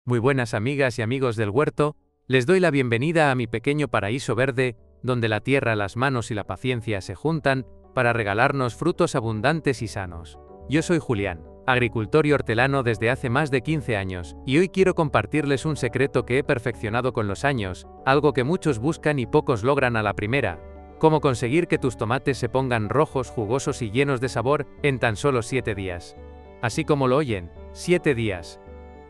Muy buenas amigas y amigos del huerto, les doy la bienvenida a mi pequeño paraíso verde, donde la tierra, las manos y la paciencia se juntan para regalarnos frutos abundantes y sanos. Yo soy Julián, agricultor y hortelano desde hace más de 15 años, y hoy quiero compartirles un secreto que he perfeccionado con los años, algo que muchos buscan y pocos logran a la primera: cómo conseguir que tus tomates se pongan rojos, jugosos y llenos de sabor en tan solo 7 días. Así como lo oyen, 7 días.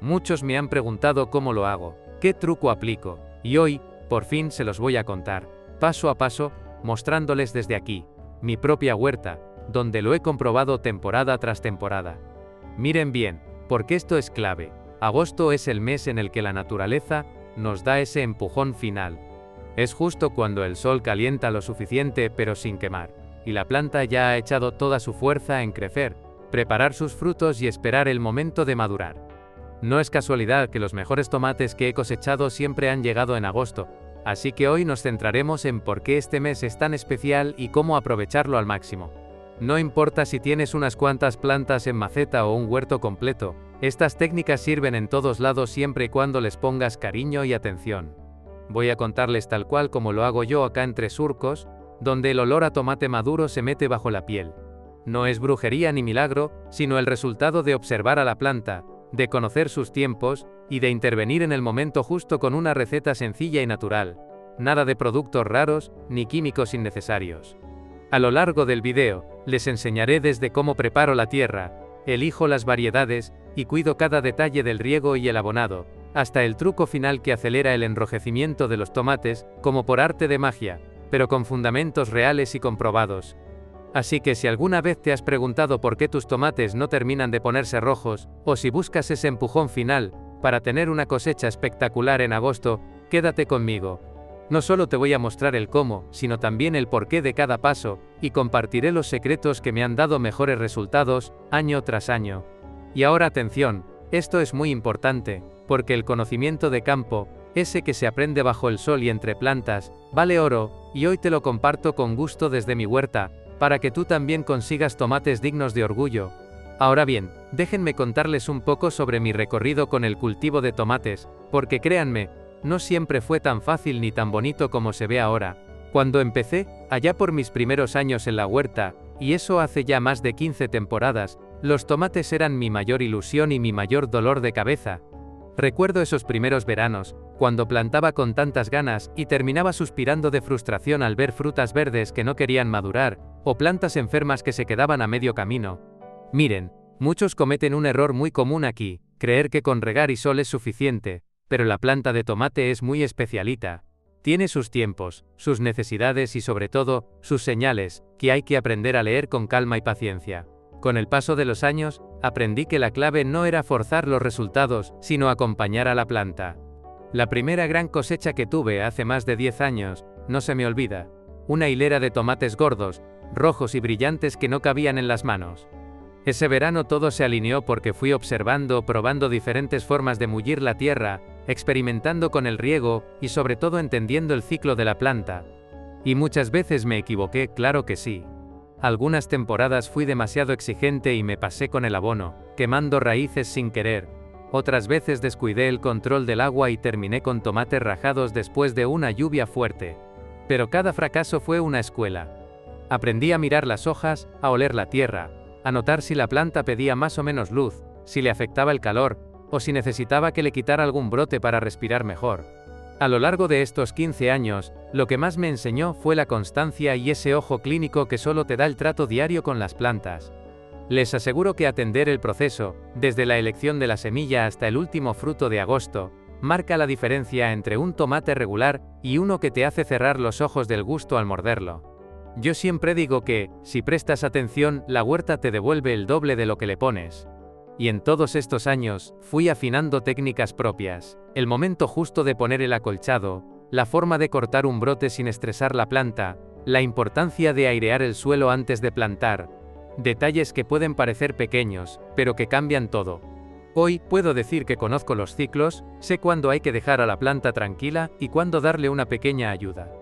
Muchos me han preguntado cómo lo hago, qué truco aplico, y hoy, por fin se los voy a contar, paso a paso, mostrándoles desde aquí, mi propia huerta, donde lo he comprobado temporada tras temporada. Miren bien, porque esto es clave. Agosto es el mes en el que la naturaleza nos da ese empujón final. Es justo cuando el sol calienta lo suficiente pero sin quemar, y la planta ya ha echado toda su fuerza en crecer, preparar sus frutos y esperar el momento de madurar. No es casualidad que los mejores tomates que he cosechado siempre han llegado en agosto, así que hoy nos centraremos en por qué este mes es tan especial y cómo aprovecharlo al máximo. No importa si tienes unas cuantas plantas en maceta o un huerto completo, estas técnicas sirven en todos lados siempre y cuando les pongas cariño y atención. Voy a contarles tal cual como lo hago yo acá entre surcos, donde el olor a tomate maduro se mete bajo la piel. No es brujería ni milagro, sino el resultado de observar a la planta, de conocer sus tiempos, y de intervenir en el momento justo con una receta sencilla y natural. Nada de productos raros, ni químicos innecesarios. A lo largo del video, les enseñaré desde cómo preparo la tierra, elijo las variedades, y cuido cada detalle del riego y el abonado, hasta el truco final que acelera el enrojecimiento de los tomates, como por arte de magia, pero con fundamentos reales y comprobados. Así que si alguna vez te has preguntado por qué tus tomates no terminan de ponerse rojos, o si buscas ese empujón final, para tener una cosecha espectacular en agosto, quédate conmigo. No solo te voy a mostrar el cómo, sino también el porqué de cada paso, y compartiré los secretos que me han dado mejores resultados, año tras año. Y ahora atención, esto es muy importante, porque el conocimiento de campo, ese que se aprende bajo el sol y entre plantas, vale oro, y hoy te lo comparto con gusto desde mi huerta, para que tú también consigas tomates dignos de orgullo. Ahora bien, déjenme contarles un poco sobre mi recorrido con el cultivo de tomates, porque créanme, no siempre fue tan fácil ni tan bonito como se ve ahora. Cuando empecé, allá por mis primeros años en la huerta, y eso hace ya más de 15 temporadas, los tomates eran mi mayor ilusión y mi mayor dolor de cabeza. Recuerdo esos primeros veranos, cuando plantaba con tantas ganas y terminaba suspirando de frustración al ver frutas verdes que no querían madurar, o plantas enfermas que se quedaban a medio camino. Miren, muchos cometen un error muy común aquí, creer que con regar y sol es suficiente, pero la planta de tomate es muy especialita. Tiene sus tiempos, sus necesidades y sobre todo, sus señales, que hay que aprender a leer con calma y paciencia. Con el paso de los años, aprendí que la clave no era forzar los resultados, sino acompañar a la planta. La primera gran cosecha que tuve hace más de 10 años, no se me olvida. Una hilera de tomates gordos, rojos y brillantes que no cabían en las manos. Ese verano todo se alineó porque fui observando, probando diferentes formas de mullir la tierra, experimentando con el riego, y sobre todo entendiendo el ciclo de la planta. Y muchas veces me equivoqué, claro que sí. Algunas temporadas fui demasiado exigente y me pasé con el abono, quemando raíces sin querer. Otras veces descuidé el control del agua y terminé con tomates rajados después de una lluvia fuerte. Pero cada fracaso fue una escuela. Aprendí a mirar las hojas, a oler la tierra, a notar si la planta pedía más o menos luz, si le afectaba el calor, o si necesitaba que le quitara algún brote para respirar mejor. A lo largo de estos 15 años, lo que más me enseñó fue la constancia y ese ojo clínico que solo te da el trato diario con las plantas. Les aseguro que atender el proceso, desde la elección de la semilla hasta el último fruto de agosto, marca la diferencia entre un tomate regular y uno que te hace cerrar los ojos del gusto al morderlo. Yo siempre digo que, si prestas atención, la huerta te devuelve el doble de lo que le pones. Y en todos estos años, fui afinando técnicas propias, el momento justo de poner el acolchado, la forma de cortar un brote sin estresar la planta, la importancia de airear el suelo antes de plantar, detalles que pueden parecer pequeños, pero que cambian todo. Hoy, puedo decir que conozco los ciclos, sé cuándo hay que dejar a la planta tranquila y cuándo darle una pequeña ayuda.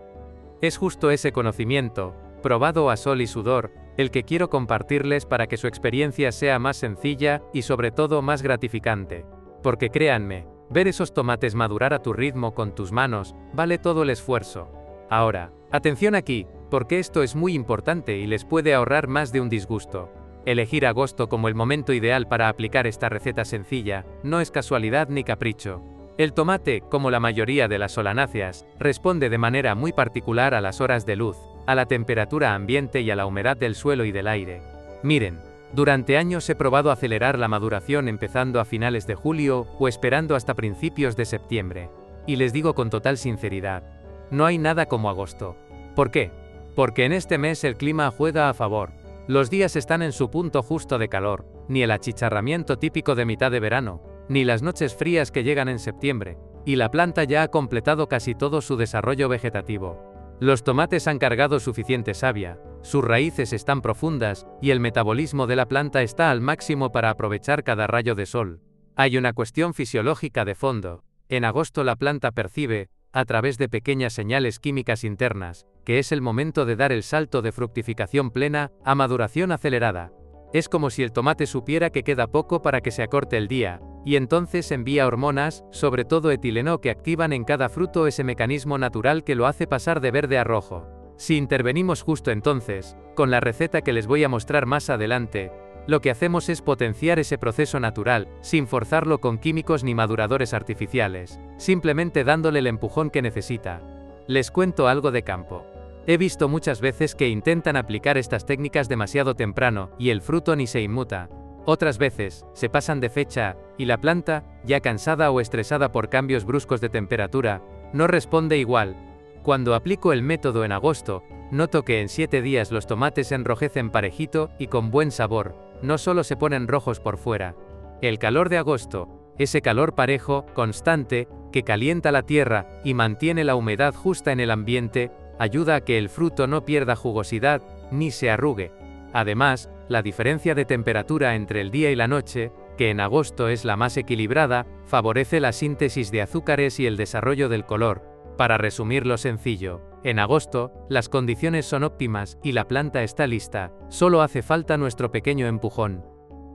Es justo ese conocimiento, probado a sol y sudor, el que quiero compartirles para que su experiencia sea más sencilla y sobre todo más gratificante. Porque créanme, Ver esos tomates madurar a tu ritmo con tus manos, vale todo el esfuerzo. Ahora, atención aquí, porque esto es muy importante y les puede ahorrar más de un disgusto. Elegir agosto como el momento ideal para aplicar esta receta sencilla, no es casualidad ni capricho. El tomate, como la mayoría de las solanáceas, responde de manera muy particular a las horas de luz, a la temperatura ambiente y a la humedad del suelo y del aire. Miren, durante años he probado acelerar la maduración empezando a finales de julio o esperando hasta principios de septiembre. Y les digo con total sinceridad, no hay nada como agosto. ¿Por qué? Porque en este mes el clima juega a favor. Los días están en su punto justo de calor, ni el achicharramiento típico de mitad de verano, ni las noches frías que llegan en septiembre, y la planta ya ha completado casi todo su desarrollo vegetativo. Los tomates han cargado suficiente savia, sus raíces están profundas, y el metabolismo de la planta está al máximo para aprovechar cada rayo de sol. Hay una cuestión fisiológica de fondo. En agosto la planta percibe, a través de pequeñas señales químicas internas, que es el momento de dar el salto de fructificación plena a maduración acelerada. Es como si el tomate supiera que queda poco para que se acorte el día, y entonces envía hormonas, sobre todo etileno, que activan en cada fruto ese mecanismo natural que lo hace pasar de verde a rojo. Si intervenimos justo entonces, con la receta que les voy a mostrar más adelante, lo que hacemos es potenciar ese proceso natural, sin forzarlo con químicos ni maduradores artificiales, simplemente dándole el empujón que necesita. Les cuento algo de campo. He visto muchas veces que intentan aplicar estas técnicas demasiado temprano, y el fruto ni se inmuta. Otras veces, se pasan de fecha, y la planta, ya cansada o estresada por cambios bruscos de temperatura, no responde igual. Cuando aplico el método en agosto, noto que en 7 días los tomates se enrojecen parejito y con buen sabor, no solo se ponen rojos por fuera. El calor de agosto, ese calor parejo, constante, que calienta la tierra y mantiene la humedad justa en el ambiente, ayuda a que el fruto no pierda jugosidad, ni se arrugue. Además, la diferencia de temperatura entre el día y la noche, que en agosto es la más equilibrada, favorece la síntesis de azúcares y el desarrollo del color. Para resumirlo sencillo, en agosto, las condiciones son óptimas y la planta está lista, solo hace falta nuestro pequeño empujón.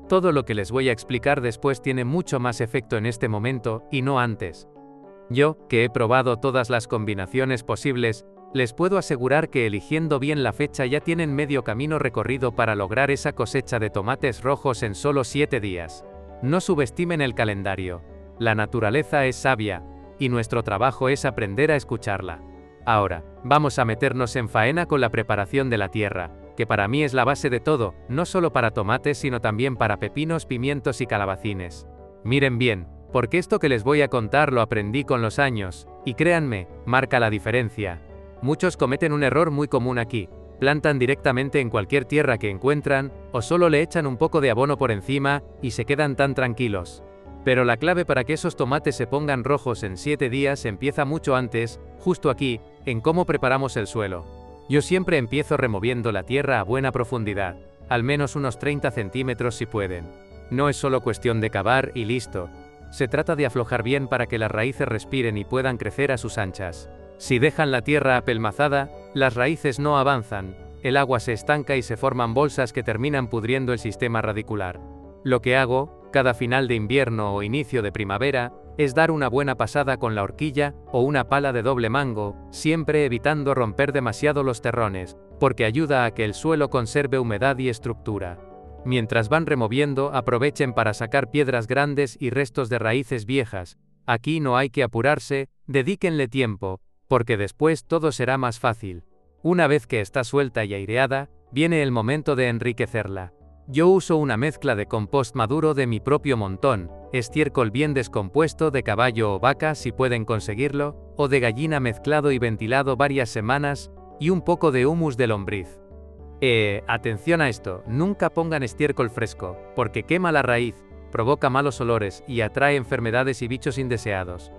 Todo lo que les voy a explicar después tiene mucho más efecto en este momento, y no antes. Yo, que he probado todas las combinaciones posibles, les puedo asegurar que eligiendo bien la fecha ya tienen medio camino recorrido para lograr esa cosecha de tomates rojos en solo 7 días. No subestimen el calendario. La naturaleza es sabia, y nuestro trabajo es aprender a escucharla. Ahora, vamos a meternos en faena con la preparación de la tierra, que para mí es la base de todo, no solo para tomates sino también para pepinos, pimientos y calabacines. Miren bien, porque esto que les voy a contar lo aprendí con los años, y créanme, marca la diferencia. Muchos cometen un error muy común aquí, plantan directamente en cualquier tierra que encuentran, o solo le echan un poco de abono por encima, y se quedan tan tranquilos. Pero la clave para que esos tomates se pongan rojos en 7 días empieza mucho antes, justo aquí, en cómo preparamos el suelo. Yo siempre empiezo removiendo la tierra a buena profundidad, al menos unos 30 centímetros si pueden. No es solo cuestión de cavar y listo. Se trata de aflojar bien para que las raíces respiren y puedan crecer a sus anchas. Si dejan la tierra apelmazada, las raíces no avanzan, el agua se estanca y se forman bolsas que terminan pudriendo el sistema radicular. Lo que hago, cada final de invierno o inicio de primavera, es dar una buena pasada con la horquilla o una pala de doble mango, siempre evitando romper demasiado los terrones, porque ayuda a que el suelo conserve humedad y estructura. Mientras van removiendo, aprovechen para sacar piedras grandes y restos de raíces viejas. Aquí no hay que apurarse, dedíquenle tiempo, porque después todo será más fácil. Una vez que está suelta y aireada, viene el momento de enriquecerla. Yo uso una mezcla de compost maduro de mi propio montón, estiércol bien descompuesto de caballo o vaca si pueden conseguirlo, o de gallina mezclado y ventilado varias semanas, y un poco de humus de lombriz. Atención a esto, nunca pongan estiércol fresco, porque quema la raíz, provoca malos olores y atrae enfermedades y bichos indeseados.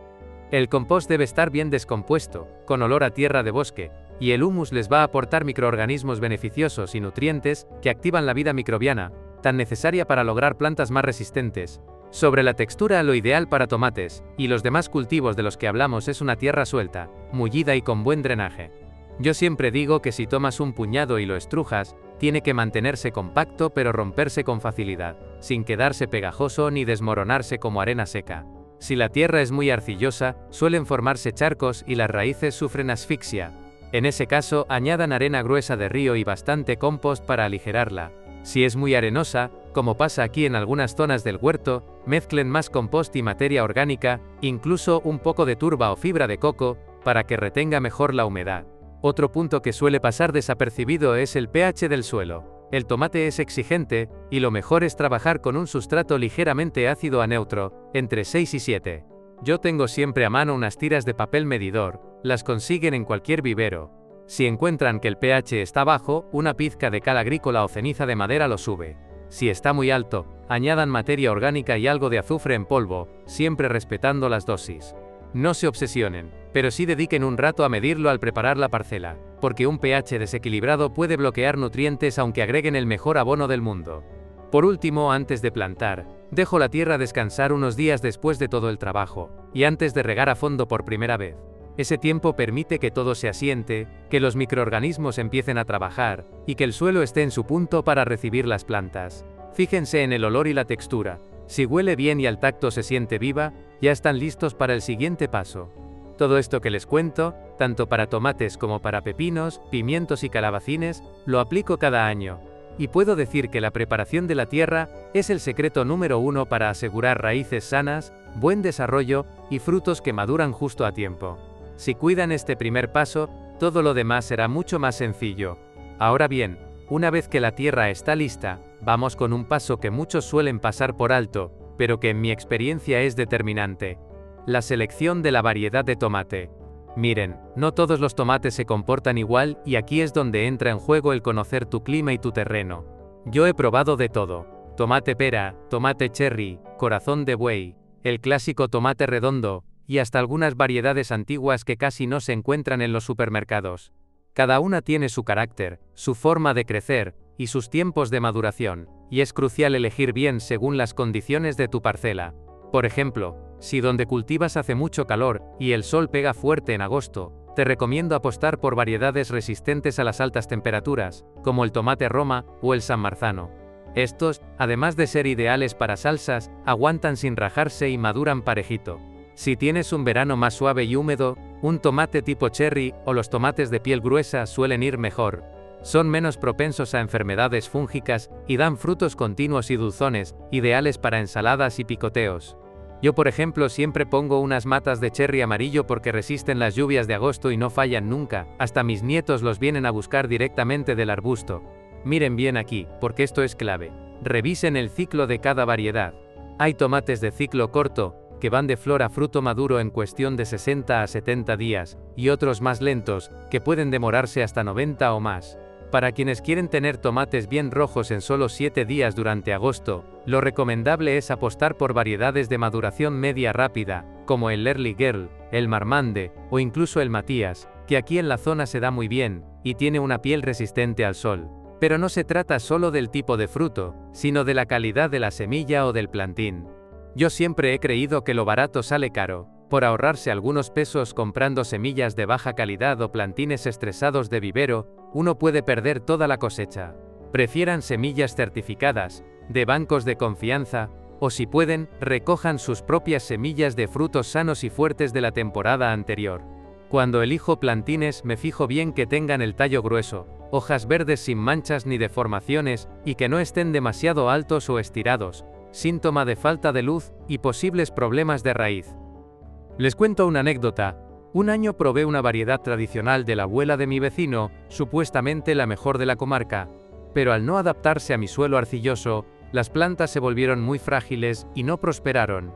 El compost debe estar bien descompuesto, con olor a tierra de bosque, y el humus les va a aportar microorganismos beneficiosos y nutrientes que activan la vida microbiana, tan necesaria para lograr plantas más resistentes. Sobre la textura, lo ideal para tomates y los demás cultivos de los que hablamos es una tierra suelta, mullida y con buen drenaje. Yo siempre digo que si tomas un puñado y lo estrujas, tiene que mantenerse compacto pero romperse con facilidad, sin quedarse pegajoso ni desmoronarse como arena seca. Si la tierra es muy arcillosa, suelen formarse charcos y las raíces sufren asfixia. En ese caso, añadan arena gruesa de río y bastante compost para aligerarla. Si es muy arenosa, como pasa aquí en algunas zonas del huerto, mezclen más compost y materia orgánica, incluso un poco de turba o fibra de coco, para que retenga mejor la humedad. Otro punto que suele pasar desapercibido es el pH del suelo. El tomate es exigente, y lo mejor es trabajar con un sustrato ligeramente ácido a neutro, entre 6 y 7. Yo tengo siempre a mano unas tiras de papel medidor, las consiguen en cualquier vivero. Si encuentran que el pH está bajo, una pizca de cal agrícola o ceniza de madera lo sube. Si está muy alto, añadan materia orgánica y algo de azufre en polvo, siempre respetando las dosis. No se obsesionen, pero sí dediquen un rato a medirlo al preparar la parcela, porque un pH desequilibrado puede bloquear nutrientes aunque agreguen el mejor abono del mundo. Por último, antes de plantar, dejo la tierra descansar unos días después de todo el trabajo, y antes de regar a fondo por primera vez. Ese tiempo permite que todo se asiente, que los microorganismos empiecen a trabajar, y que el suelo esté en su punto para recibir las plantas. Fíjense en el olor y la textura. Si huele bien y al tacto se siente viva, ya están listos para el siguiente paso. Todo esto que les cuento, tanto para tomates como para pepinos, pimientos y calabacines, lo aplico cada año. Y puedo decir que la preparación de la tierra es el secreto número 1 para asegurar raíces sanas, buen desarrollo y frutos que maduran justo a tiempo. Si cuidan este primer paso, todo lo demás será mucho más sencillo. Ahora bien, una vez que la tierra está lista, vamos con un paso que muchos suelen pasar por alto, pero que en mi experiencia es determinante. La selección de la variedad de tomate. Miren, no todos los tomates se comportan igual y aquí es donde entra en juego el conocer tu clima y tu terreno. Yo he probado de todo. Tomate pera, tomate cherry, corazón de buey, el clásico tomate redondo, y hasta algunas variedades antiguas que casi no se encuentran en los supermercados. Cada una tiene su carácter, su forma de crecer, y sus tiempos de maduración, y es crucial elegir bien según las condiciones de tu parcela. Por ejemplo, si donde cultivas hace mucho calor, y el sol pega fuerte en agosto, te recomiendo apostar por variedades resistentes a las altas temperaturas, como el tomate Roma o el San Marzano. Estos, además de ser ideales para salsas, aguantan sin rajarse y maduran parejito. Si tienes un verano más suave y húmedo, un tomate tipo cherry o los tomates de piel gruesa suelen ir mejor. Son menos propensos a enfermedades fúngicas y dan frutos continuos y dulzones, ideales para ensaladas y picoteos. Yo por ejemplo siempre pongo unas matas de cherry amarillo porque resisten las lluvias de agosto y no fallan nunca, hasta mis nietos los vienen a buscar directamente del arbusto. Miren bien aquí, porque esto es clave. Revisen el ciclo de cada variedad. Hay tomates de ciclo corto, que van de flor a fruto maduro en cuestión de 60 a 70 días, y otros más lentos, que pueden demorarse hasta 90 o más. Para quienes quieren tener tomates bien rojos en solo 7 días durante agosto, lo recomendable es apostar por variedades de maduración media rápida, como el Early Girl, el Marmande, o incluso el Matías, que aquí en la zona se da muy bien, y tiene una piel resistente al sol. Pero no se trata solo del tipo de fruto, sino de la calidad de la semilla o del plantín. Yo siempre he creído que lo barato sale caro. Por ahorrarse algunos pesos comprando semillas de baja calidad o plantines estresados de vivero, uno puede perder toda la cosecha. Prefieran semillas certificadas, de bancos de confianza, o si pueden, recojan sus propias semillas de frutos sanos y fuertes de la temporada anterior. Cuando elijo plantines me fijo bien que tengan el tallo grueso, hojas verdes sin manchas ni deformaciones, y que no estén demasiado altos o estirados, síntoma de falta de luz y posibles problemas de raíz. Les cuento una anécdota. Un año probé una variedad tradicional de la abuela de mi vecino, supuestamente la mejor de la comarca, pero al no adaptarse a mi suelo arcilloso, las plantas se volvieron muy frágiles y no prosperaron.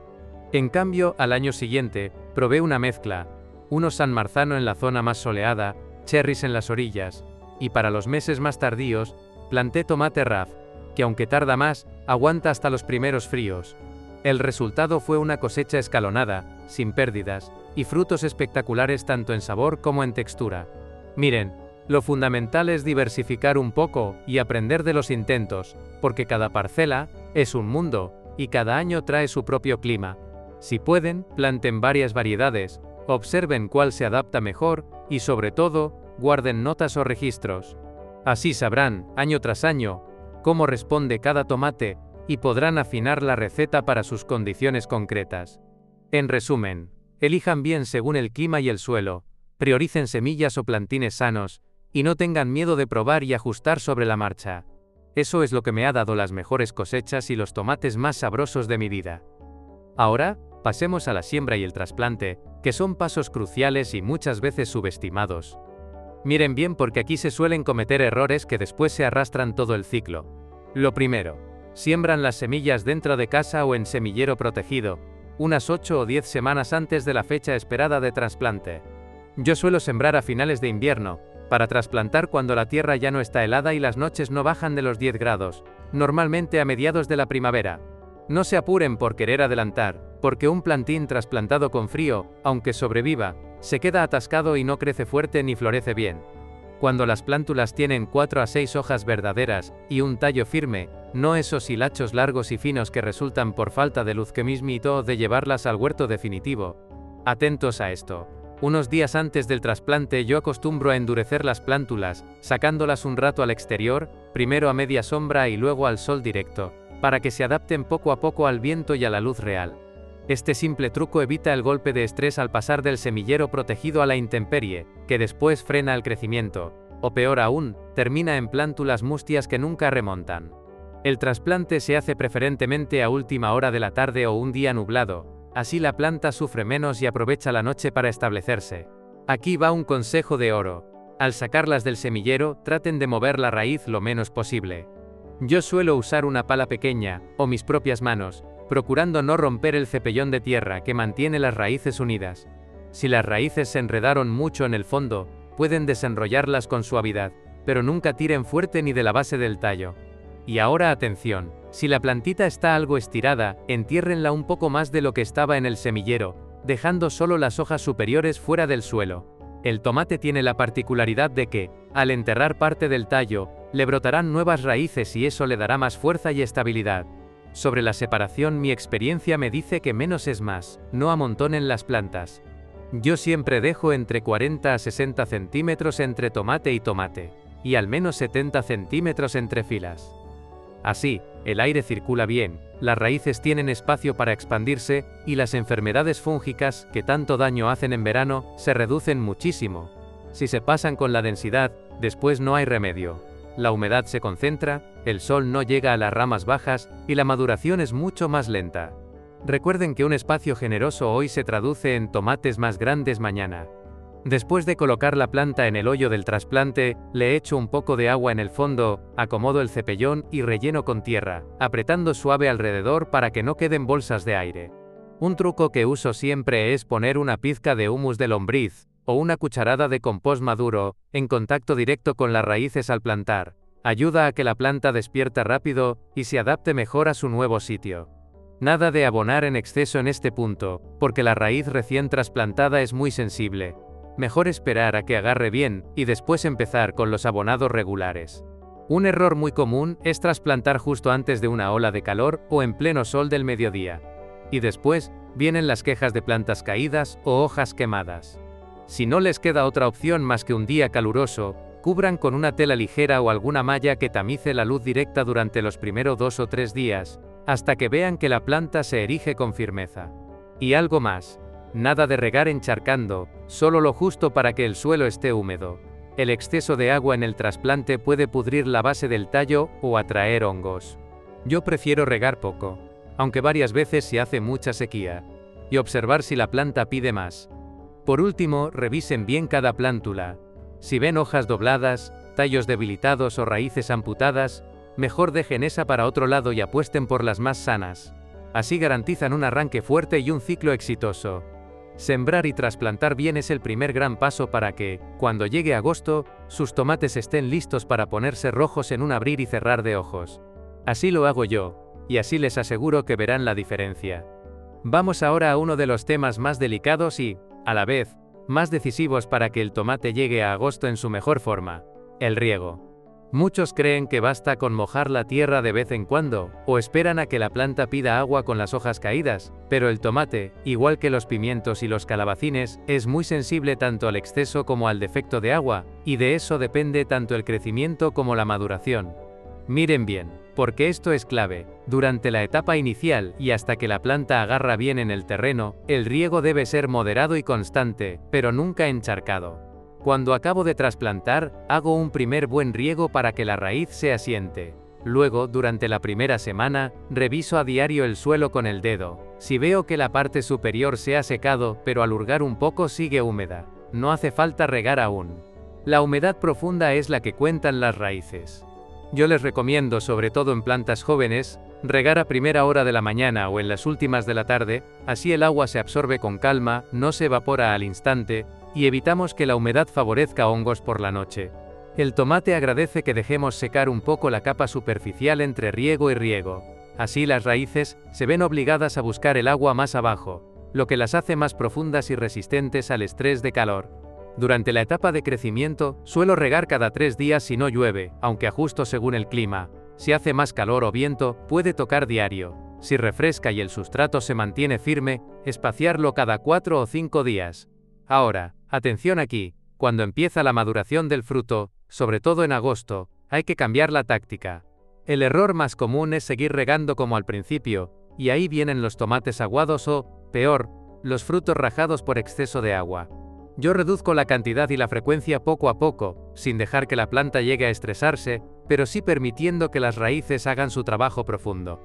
En cambio, al año siguiente, probé una mezcla, uno San Marzano en la zona más soleada, cherries en las orillas, y para los meses más tardíos, planté tomate RAF, que aunque tarda más, aguanta hasta los primeros fríos. El resultado fue una cosecha escalonada, sin pérdidas, y frutos espectaculares tanto en sabor como en textura. Miren, lo fundamental es diversificar un poco y aprender de los intentos, porque cada parcela es un mundo, y cada año trae su propio clima. Si pueden, planten varias variedades, observen cuál se adapta mejor, y sobre todo, guarden notas o registros. Así sabrán, año tras año, cómo responde cada tomate, y podrán afinar la receta para sus condiciones concretas. En resumen, elijan bien según el clima y el suelo, prioricen semillas o plantines sanos, y no tengan miedo de probar y ajustar sobre la marcha. Eso es lo que me ha dado las mejores cosechas y los tomates más sabrosos de mi vida. Ahora, pasemos a la siembra y el trasplante, que son pasos cruciales y muchas veces subestimados. Miren bien porque aquí se suelen cometer errores que después se arrastran todo el ciclo. Lo primero, siembran las semillas dentro de casa o en semillero protegido, unas 8 o 10 semanas antes de la fecha esperada de trasplante. Yo suelo sembrar a finales de invierno, para trasplantar cuando la tierra ya no está helada y las noches no bajan de los 10 grados, normalmente a mediados de la primavera. No se apuren por querer adelantar, porque un plantín trasplantado con frío, aunque sobreviva, se queda atascado y no crece fuerte ni florece bien. Cuando las plántulas tienen 4 a 6 hojas verdaderas y un tallo firme, no esos hilachos largos y finos que resultan por falta de luz que mismito de llevarlas al huerto definitivo. Atentos a esto. Unos días antes del trasplante yo acostumbro a endurecer las plántulas, sacándolas un rato al exterior, primero a media sombra y luego al sol directo, para que se adapten poco a poco al viento y a la luz real. Este simple truco evita el golpe de estrés al pasar del semillero protegido a la intemperie, que después frena el crecimiento, o peor aún, termina en plántulas mustias que nunca remontan. El trasplante se hace preferentemente a última hora de la tarde o un día nublado, así la planta sufre menos y aprovecha la noche para establecerse. Aquí va un consejo de oro. Al sacarlas del semillero, traten de mover la raíz lo menos posible. Yo suelo usar una pala pequeña, o mis propias manos, procurando no romper el cepellón de tierra que mantiene las raíces unidas. Si las raíces se enredaron mucho en el fondo, pueden desenrollarlas con suavidad, pero nunca tiren fuerte ni de la base del tallo. Y ahora atención, si la plantita está algo estirada, entiérrenla un poco más de lo que estaba en el semillero, dejando solo las hojas superiores fuera del suelo. El tomate tiene la particularidad de que, al enterrar parte del tallo, le brotarán nuevas raíces y eso le dará más fuerza y estabilidad. Sobre la separación, mi experiencia me dice que menos es más, no amontonen las plantas. Yo siempre dejo entre 40 a 60 centímetros entre tomate y tomate, y al menos 70 centímetros entre filas. Así, el aire circula bien, las raíces tienen espacio para expandirse, y las enfermedades fúngicas, que tanto daño hacen en verano, se reducen muchísimo. Si se pasan con la densidad, después no hay remedio. La humedad se concentra, el sol no llega a las ramas bajas, y la maduración es mucho más lenta. Recuerden que un espacio generoso hoy se traduce en tomates más grandes mañana. Después de colocar la planta en el hoyo del trasplante, le echo un poco de agua en el fondo, acomodo el cepellón y relleno con tierra, apretando suave alrededor para que no queden bolsas de aire. Un truco que uso siempre es poner una pizca de humus de lombriz, o una cucharada de compost maduro, en contacto directo con las raíces al plantar. Ayuda a que la planta despierte rápido, y se adapte mejor a su nuevo sitio. Nada de abonar en exceso en este punto, porque la raíz recién trasplantada es muy sensible. Mejor esperar a que agarre bien, y después empezar con los abonados regulares. Un error muy común es trasplantar justo antes de una ola de calor o en pleno sol del mediodía. Y después, vienen las quejas de plantas caídas o hojas quemadas. Si no les queda otra opción más que un día caluroso, cubran con una tela ligera o alguna malla que tamice la luz directa durante los primeros 2 o 3 días, hasta que vean que la planta se erige con firmeza. Y algo más. Nada de regar encharcando, solo lo justo para que el suelo esté húmedo. El exceso de agua en el trasplante puede pudrir la base del tallo o atraer hongos. Yo prefiero regar poco, aunque varias veces se hace mucha sequía, y observar si la planta pide más. Por último, revisen bien cada plántula. Si ven hojas dobladas, tallos debilitados o raíces amputadas, mejor dejen esa para otro lado y apuesten por las más sanas. Así garantizan un arranque fuerte y un ciclo exitoso. Sembrar y trasplantar bien es el primer gran paso para que, cuando llegue agosto, sus tomates estén listos para ponerse rojos en un abrir y cerrar de ojos. Así lo hago yo, y así les aseguro que verán la diferencia. Vamos ahora a uno de los temas más delicados y, a la vez, más decisivos para que el tomate llegue a agosto en su mejor forma: el riego. Muchos creen que basta con mojar la tierra de vez en cuando, o esperan a que la planta pida agua con las hojas caídas, pero el tomate, igual que los pimientos y los calabacines, es muy sensible tanto al exceso como al defecto de agua, y de eso depende tanto el crecimiento como la maduración. Miren bien, porque esto es clave. Durante la etapa inicial y hasta que la planta agarra bien en el terreno, el riego debe ser moderado y constante, pero nunca encharcado. Cuando acabo de trasplantar, hago un primer buen riego para que la raíz se asiente. Luego, durante la primera semana, reviso a diario el suelo con el dedo. Si veo que la parte superior se ha secado, pero al hurgar un poco sigue húmeda, no hace falta regar aún. La humedad profunda es la que cuentan las raíces. Yo les recomiendo, sobre todo en plantas jóvenes, regar a primera hora de la mañana o en las últimas de la tarde, así el agua se absorbe con calma, no se evapora al instante, y evitamos que la humedad favorezca hongos por la noche. El tomate agradece que dejemos secar un poco la capa superficial entre riego y riego. Así las raíces se ven obligadas a buscar el agua más abajo, lo que las hace más profundas y resistentes al estrés de calor. Durante la etapa de crecimiento, suelo regar cada 3 días si no llueve, aunque ajusto según el clima. Si hace más calor o viento, puede tocar diario. Si refresca y el sustrato se mantiene firme, espaciarlo cada 4 o 5 días. Ahora, atención aquí, cuando empieza la maduración del fruto, sobre todo en agosto, hay que cambiar la táctica. El error más común es seguir regando como al principio, y ahí vienen los tomates aguados o, peor, los frutos rajados por exceso de agua. Yo reduzco la cantidad y la frecuencia poco a poco, sin dejar que la planta llegue a estresarse, pero sí permitiendo que las raíces hagan su trabajo profundo.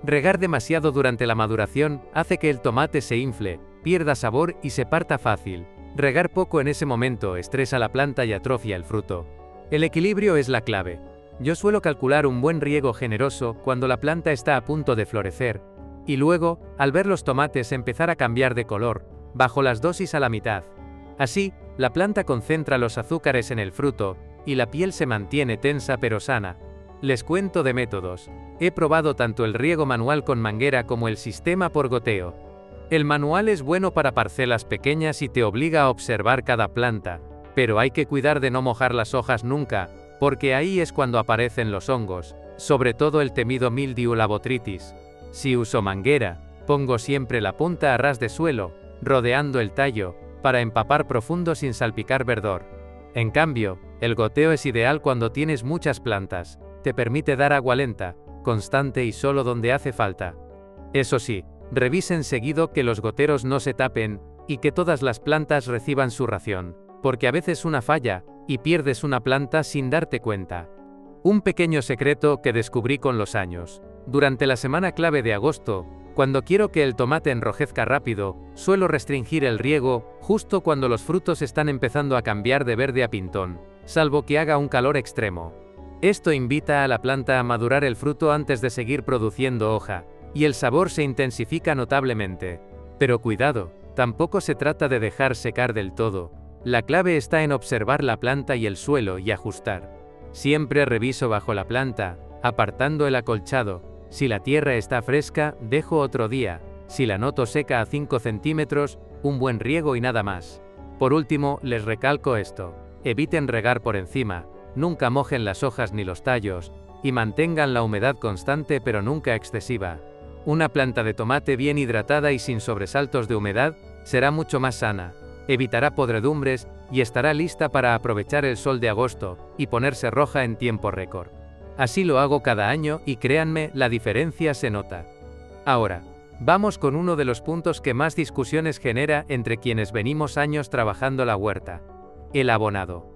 Regar demasiado durante la maduración hace que el tomate se infle, pierda sabor y se parta fácil. Regar poco en ese momento estresa la planta y atrofia el fruto. El equilibrio es la clave. Yo suelo calcular un buen riego generoso cuando la planta está a punto de florecer, y luego, al ver los tomates empezar a cambiar de color, bajo las dosis a la mitad. Así, la planta concentra los azúcares en el fruto, y la piel se mantiene tensa pero sana. Les cuento de métodos. He probado tanto el riego manual con manguera como el sistema por goteo. El manual es bueno para parcelas pequeñas y te obliga a observar cada planta, pero hay que cuidar de no mojar las hojas nunca, porque ahí es cuando aparecen los hongos, sobre todo el temido mildiu o la botrytis. Si uso manguera, pongo siempre la punta a ras de suelo, rodeando el tallo, para empapar profundo sin salpicar verdor. En cambio, el goteo es ideal cuando tienes muchas plantas, te permite dar agua lenta, constante y solo donde hace falta. Eso sí, revisen seguido que los goteros no se tapen, y que todas las plantas reciban su ración, porque a veces una falla, y pierdes una planta sin darte cuenta. Un pequeño secreto que descubrí con los años. Durante la semana clave de agosto, cuando quiero que el tomate enrojezca rápido, suelo restringir el riego, justo cuando los frutos están empezando a cambiar de verde a pintón, salvo que haga un calor extremo. Esto invita a la planta a madurar el fruto antes de seguir produciendo hoja, y el sabor se intensifica notablemente. Pero cuidado, tampoco se trata de dejar secar del todo. La clave está en observar la planta y el suelo y ajustar. Siempre reviso bajo la planta, apartando el acolchado. Si la tierra está fresca, dejo otro día. Si la noto seca a 5 centímetros, un buen riego y nada más. Por último, les recalco esto. Eviten regar por encima, nunca mojen las hojas ni los tallos, y mantengan la humedad constante pero nunca excesiva. Una planta de tomate bien hidratada y sin sobresaltos de humedad, será mucho más sana, evitará podredumbres, y estará lista para aprovechar el sol de agosto, y ponerse roja en tiempo récord. Así lo hago cada año y créanme, la diferencia se nota. Ahora, vamos con uno de los puntos que más discusiones genera entre quienes venimos años trabajando la huerta. El abonado.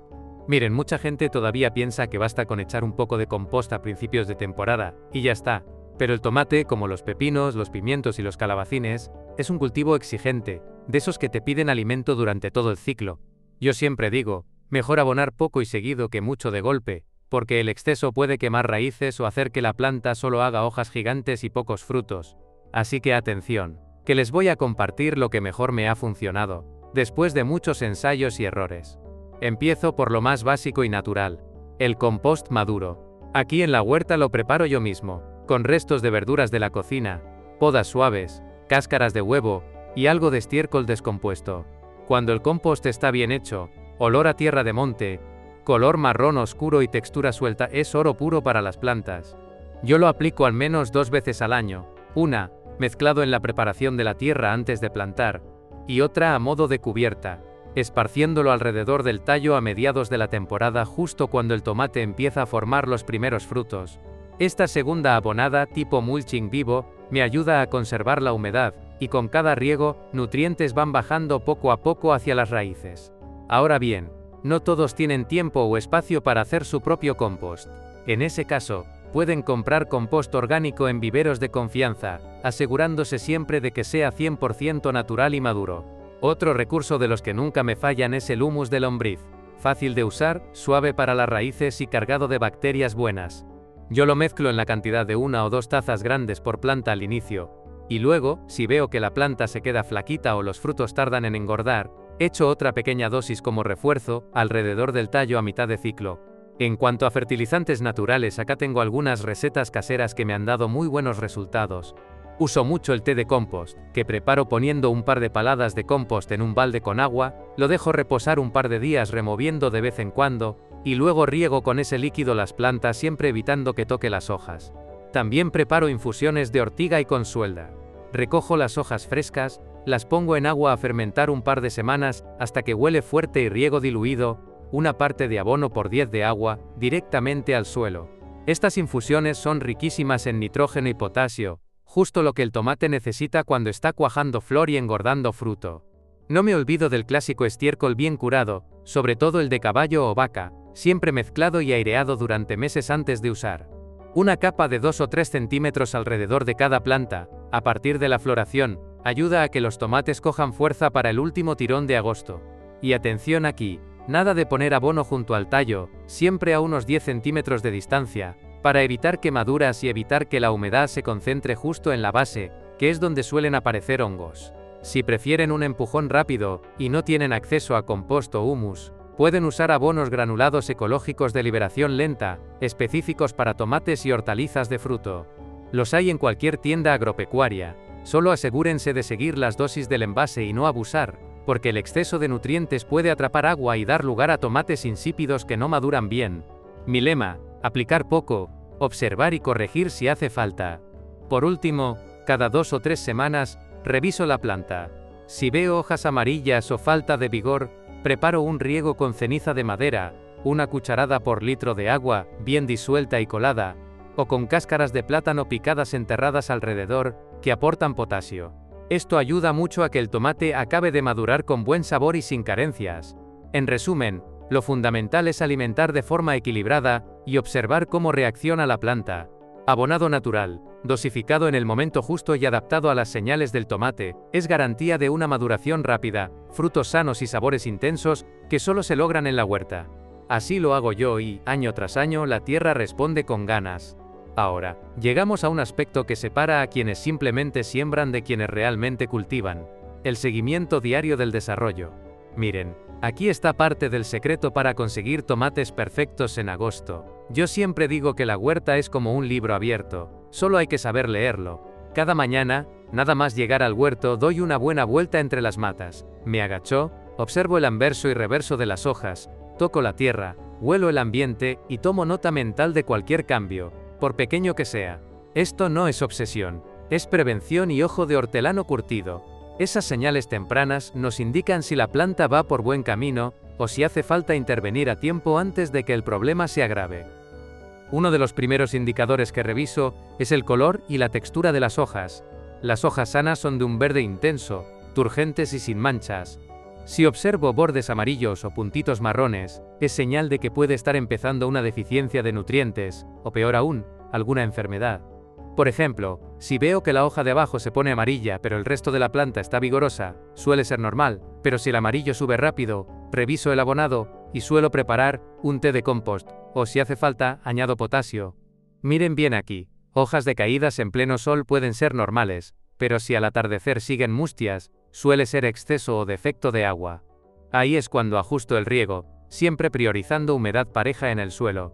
Miren, mucha gente todavía piensa que basta con echar un poco de compost a principios de temporada, y ya está. Pero el tomate, como los pepinos, los pimientos y los calabacines, es un cultivo exigente, de esos que te piden alimento durante todo el ciclo. Yo siempre digo, mejor abonar poco y seguido que mucho de golpe, porque el exceso puede quemar raíces o hacer que la planta solo haga hojas gigantes y pocos frutos. Así que atención, que les voy a compartir lo que mejor me ha funcionado, después de muchos ensayos y errores. Empiezo por lo más básico y natural, el compost maduro. Aquí en la huerta lo preparo yo mismo, con restos de verduras de la cocina, podas suaves, cáscaras de huevo, y algo de estiércol descompuesto. Cuando el compost está bien hecho, olor a tierra de monte, color marrón oscuro y textura suelta, es oro puro para las plantas. Yo lo aplico al menos 2 veces al año, una, mezclado en la preparación de la tierra antes de plantar, y otra a modo de cubierta. esparciéndolo alrededor del tallo a mediados de la temporada justo cuando el tomate empieza a formar los primeros frutos. Esta segunda abonada, tipo mulching vivo, me ayuda a conservar la humedad, y con cada riego, nutrientes van bajando poco a poco hacia las raíces. Ahora bien, no todos tienen tiempo o espacio para hacer su propio compost. En ese caso, pueden comprar compost orgánico en viveros de confianza, asegurándose siempre de que sea 100% natural y maduro. Otro recurso de los que nunca me fallan es el humus de lombriz. Fácil de usar, suave para las raíces y cargado de bacterias buenas. Yo lo mezclo en la cantidad de 1 o 2 tazas grandes por planta al inicio, y luego, si veo que la planta se queda flaquita o los frutos tardan en engordar, echo otra pequeña dosis como refuerzo, alrededor del tallo a mitad de ciclo. En cuanto a fertilizantes naturales, acá tengo algunas recetas caseras que me han dado muy buenos resultados. Uso mucho el té de compost, que preparo poniendo un par de paladas de compost en un balde con agua, lo dejo reposar un par de días removiendo de vez en cuando, y luego riego con ese líquido las plantas siempre evitando que toque las hojas. También preparo infusiones de ortiga y consuelda. Recojo las hojas frescas, las pongo en agua a fermentar un par de semanas hasta que huele fuerte y riego diluido, una parte de abono por 10 de agua, directamente al suelo. Estas infusiones son riquísimas en nitrógeno y potasio, justo lo que el tomate necesita cuando está cuajando flor y engordando fruto. No me olvido del clásico estiércol bien curado, sobre todo el de caballo o vaca, siempre mezclado y aireado durante meses antes de usar. Una capa de 2 o 3 centímetros alrededor de cada planta, a partir de la floración, ayuda a que los tomates cojan fuerza para el último tirón de agosto. Y atención aquí, nada de poner abono junto al tallo, siempre a unos 10 centímetros de distancia, para evitar quemaduras y evitar que la humedad se concentre justo en la base, que es donde suelen aparecer hongos. Si prefieren un empujón rápido, y no tienen acceso a compost o humus, pueden usar abonos granulados ecológicos de liberación lenta, específicos para tomates y hortalizas de fruto. Los hay en cualquier tienda agropecuaria, solo asegúrense de seguir las dosis del envase y no abusar, porque el exceso de nutrientes puede atrapar agua y dar lugar a tomates insípidos que no maduran bien. Mi lema: aplicar poco, observar y corregir si hace falta. Por último, cada 2 o 3 semanas, reviso la planta. Si veo hojas amarillas o falta de vigor, preparo un riego con ceniza de madera, 1 cucharada por litro de agua, bien disuelta y colada, o con cáscaras de plátano picadas enterradas alrededor, que aportan potasio. Esto ayuda mucho a que el tomate acabe de madurar con buen sabor y sin carencias. En resumen, lo fundamental es alimentar de forma equilibrada y observar cómo reacciona la planta. Abonado natural, dosificado en el momento justo y adaptado a las señales del tomate, es garantía de una maduración rápida, frutos sanos y sabores intensos que solo se logran en la huerta. Así lo hago yo y, año tras año, la tierra responde con ganas. Ahora, llegamos a un aspecto que separa a quienes simplemente siembran de quienes realmente cultivan: el seguimiento diario del desarrollo. Miren, aquí está parte del secreto para conseguir tomates perfectos en agosto. Yo siempre digo que la huerta es como un libro abierto, solo hay que saber leerlo. Cada mañana, nada más llegar al huerto, doy una buena vuelta entre las matas, me agacho, observo el anverso y reverso de las hojas, toco la tierra, huelo el ambiente y tomo nota mental de cualquier cambio, por pequeño que sea. Esto no es obsesión, es prevención y ojo de hortelano curtido. Esas señales tempranas nos indican si la planta va por buen camino, o si hace falta intervenir a tiempo antes de que el problema se agrave. Uno de los primeros indicadores que reviso es el color y la textura de las hojas. Las hojas sanas son de un verde intenso, turgentes y sin manchas. Si observo bordes amarillos o puntitos marrones, es señal de que puede estar empezando una deficiencia de nutrientes, o peor aún, alguna enfermedad. Por ejemplo, si veo que la hoja de abajo se pone amarilla pero el resto de la planta está vigorosa, suele ser normal, pero si el amarillo sube rápido, reviso el abonado, y suelo preparar un té de compost, o si hace falta, añado potasio. Miren bien aquí, hojas decaídas en pleno sol pueden ser normales, pero si al atardecer siguen mustias, suele ser exceso o defecto de agua. Ahí es cuando ajusto el riego, siempre priorizando humedad pareja en el suelo.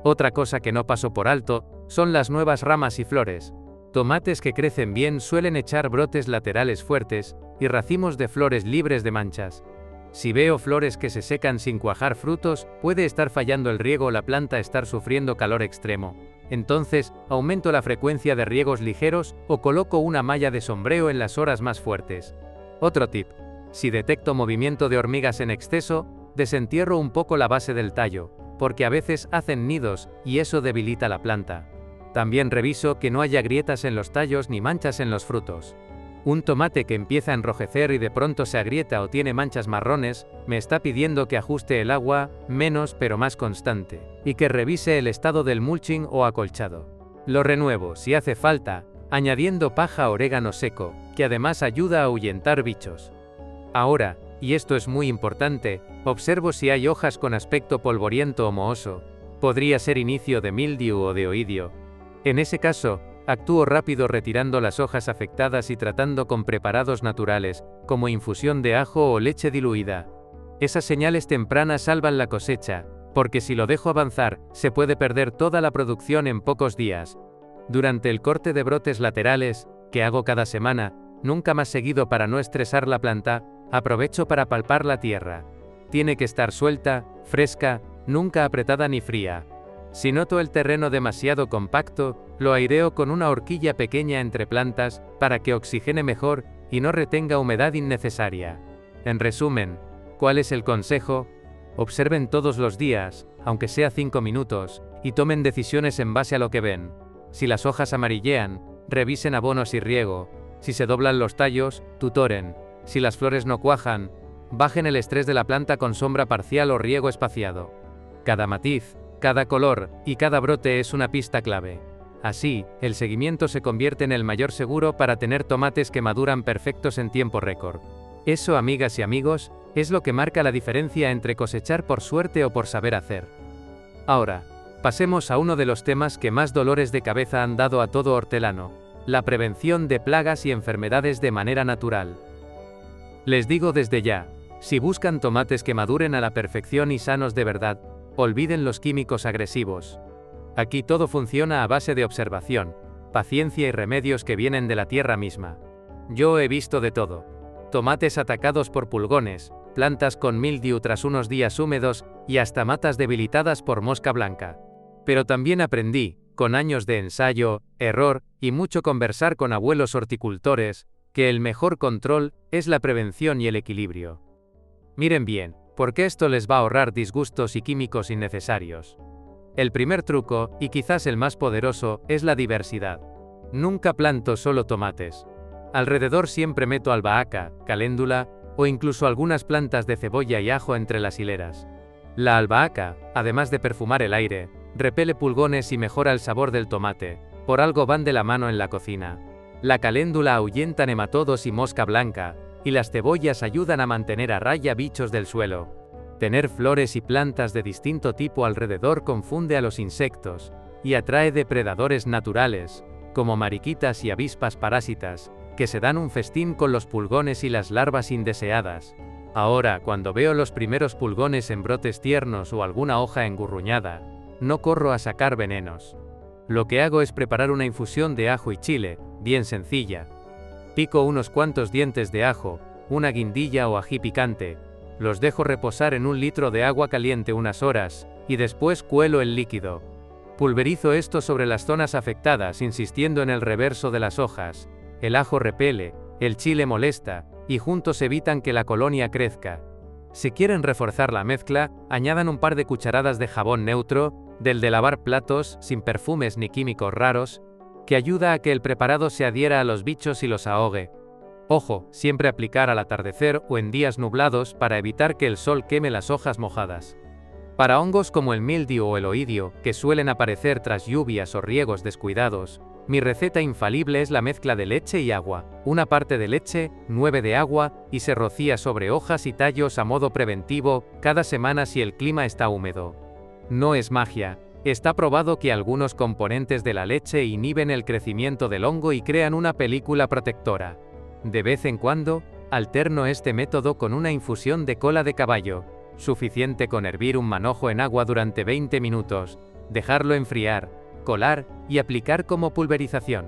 Otra cosa que no paso por alto son las nuevas ramas y flores. Tomates que crecen bien suelen echar brotes laterales fuertes y racimos de flores libres de manchas. Si veo flores que se secan sin cuajar frutos, puede estar fallando el riego o la planta estar sufriendo calor extremo. Entonces, aumento la frecuencia de riegos ligeros o coloco una malla de sombreo en las horas más fuertes. Otro tip: Si detecto movimiento de hormigas en exceso, desentierro un poco la base del tallo, porque a veces hacen nidos y eso debilita la planta. También reviso que no haya grietas en los tallos ni manchas en los frutos. Un tomate que empieza a enrojecer y de pronto se agrieta o tiene manchas marrones, me está pidiendo que ajuste el agua, menos pero más constante, y que revise el estado del mulching o acolchado. Lo renuevo, si hace falta, añadiendo paja orégano seco, que además ayuda a ahuyentar bichos. Ahora, y esto es muy importante, observo si hay hojas con aspecto polvoriento o mohoso. Podría ser inicio de mildiu o de oidio. En ese caso, actúo rápido retirando las hojas afectadas y tratando con preparados naturales, como infusión de ajo o leche diluida. Esas señales tempranas salvan la cosecha, porque si lo dejo avanzar, se puede perder toda la producción en pocos días. Durante el corte de brotes laterales, que hago cada semana, nunca más seguido para no estresar la planta, aprovecho para palpar la tierra. Tiene que estar suelta, fresca, nunca apretada ni fría. Si noto el terreno demasiado compacto, lo aireo con una horquilla pequeña entre plantas, para que oxigene mejor y no retenga humedad innecesaria. En resumen, ¿cuál es el consejo? Observen todos los días, aunque sea 5 minutos, y tomen decisiones en base a lo que ven. Si las hojas amarillean, revisen abonos y riego. Si se doblan los tallos, tutoren. Si las flores no cuajan, bajen el estrés de la planta con sombra parcial o riego espaciado. Cada matiz, cada color y cada brote es una pista clave. Así, el seguimiento se convierte en el mayor seguro para tener tomates que maduran perfectos en tiempo récord. Eso, amigas y amigos, es lo que marca la diferencia entre cosechar por suerte o por saber hacer. Ahora, pasemos a uno de los temas que más dolores de cabeza han dado a todo hortelano: la prevención de plagas y enfermedades de manera natural. Les digo desde ya, si buscan tomates que maduren a la perfección y sanos de verdad, olviden los químicos agresivos. Aquí todo funciona a base de observación, paciencia y remedios que vienen de la tierra misma. Yo he visto de todo. Tomates atacados por pulgones, plantas con mildiu tras unos días húmedos y hasta matas debilitadas por mosca blanca. Pero también aprendí, con años de ensayo, error y mucho conversar con abuelos horticultores, que el mejor control es la prevención y el equilibrio. Miren bien, porque esto les va a ahorrar disgustos y químicos innecesarios. El primer truco, y quizás el más poderoso, es la diversidad. Nunca planto solo tomates. Alrededor siempre meto albahaca, caléndula, o incluso algunas plantas de cebolla y ajo entre las hileras. La albahaca, además de perfumar el aire, repele pulgones y mejora el sabor del tomate, por algo van de la mano en la cocina. La caléndula ahuyenta nematodos y mosca blanca, y las cebollas ayudan a mantener a raya bichos del suelo. Tener flores y plantas de distinto tipo alrededor confunde a los insectos, y atrae depredadores naturales, como mariquitas y avispas parásitas, que se dan un festín con los pulgones y las larvas indeseadas. Ahora, cuando veo los primeros pulgones en brotes tiernos o alguna hoja engurruñada, no corro a sacar venenos. Lo que hago es preparar una infusión de ajo y chile, bien sencilla. Pico unos cuantos dientes de ajo, una guindilla o ají picante, los dejo reposar en 1 litro de agua caliente unas horas, y después cuelo el líquido. Pulverizo esto sobre las zonas afectadas insistiendo en el reverso de las hojas. El ajo repele, el chile molesta, y juntos evitan que la colonia crezca. Si quieren reforzar la mezcla, añadan un par de cucharadas de jabón neutro, del de lavar platos, sin perfumes ni químicos raros, que ayuda a que el preparado se adhiera a los bichos y los ahogue. Ojo, siempre aplicar al atardecer o en días nublados para evitar que el sol queme las hojas mojadas. Para hongos como el mildiu o el oidio, que suelen aparecer tras lluvias o riegos descuidados, mi receta infalible es la mezcla de leche y agua. 1 parte de leche, 9 de agua, y se rocía sobre hojas y tallos a modo preventivo, cada semana si el clima está húmedo. No es magia. Está probado que algunos componentes de la leche inhiben el crecimiento del hongo y crean una película protectora. De vez en cuando, alterno este método con una infusión de cola de caballo. Suficiente con hervir un manojo en agua durante 20 minutos, dejarlo enfriar, colar y aplicar como pulverización.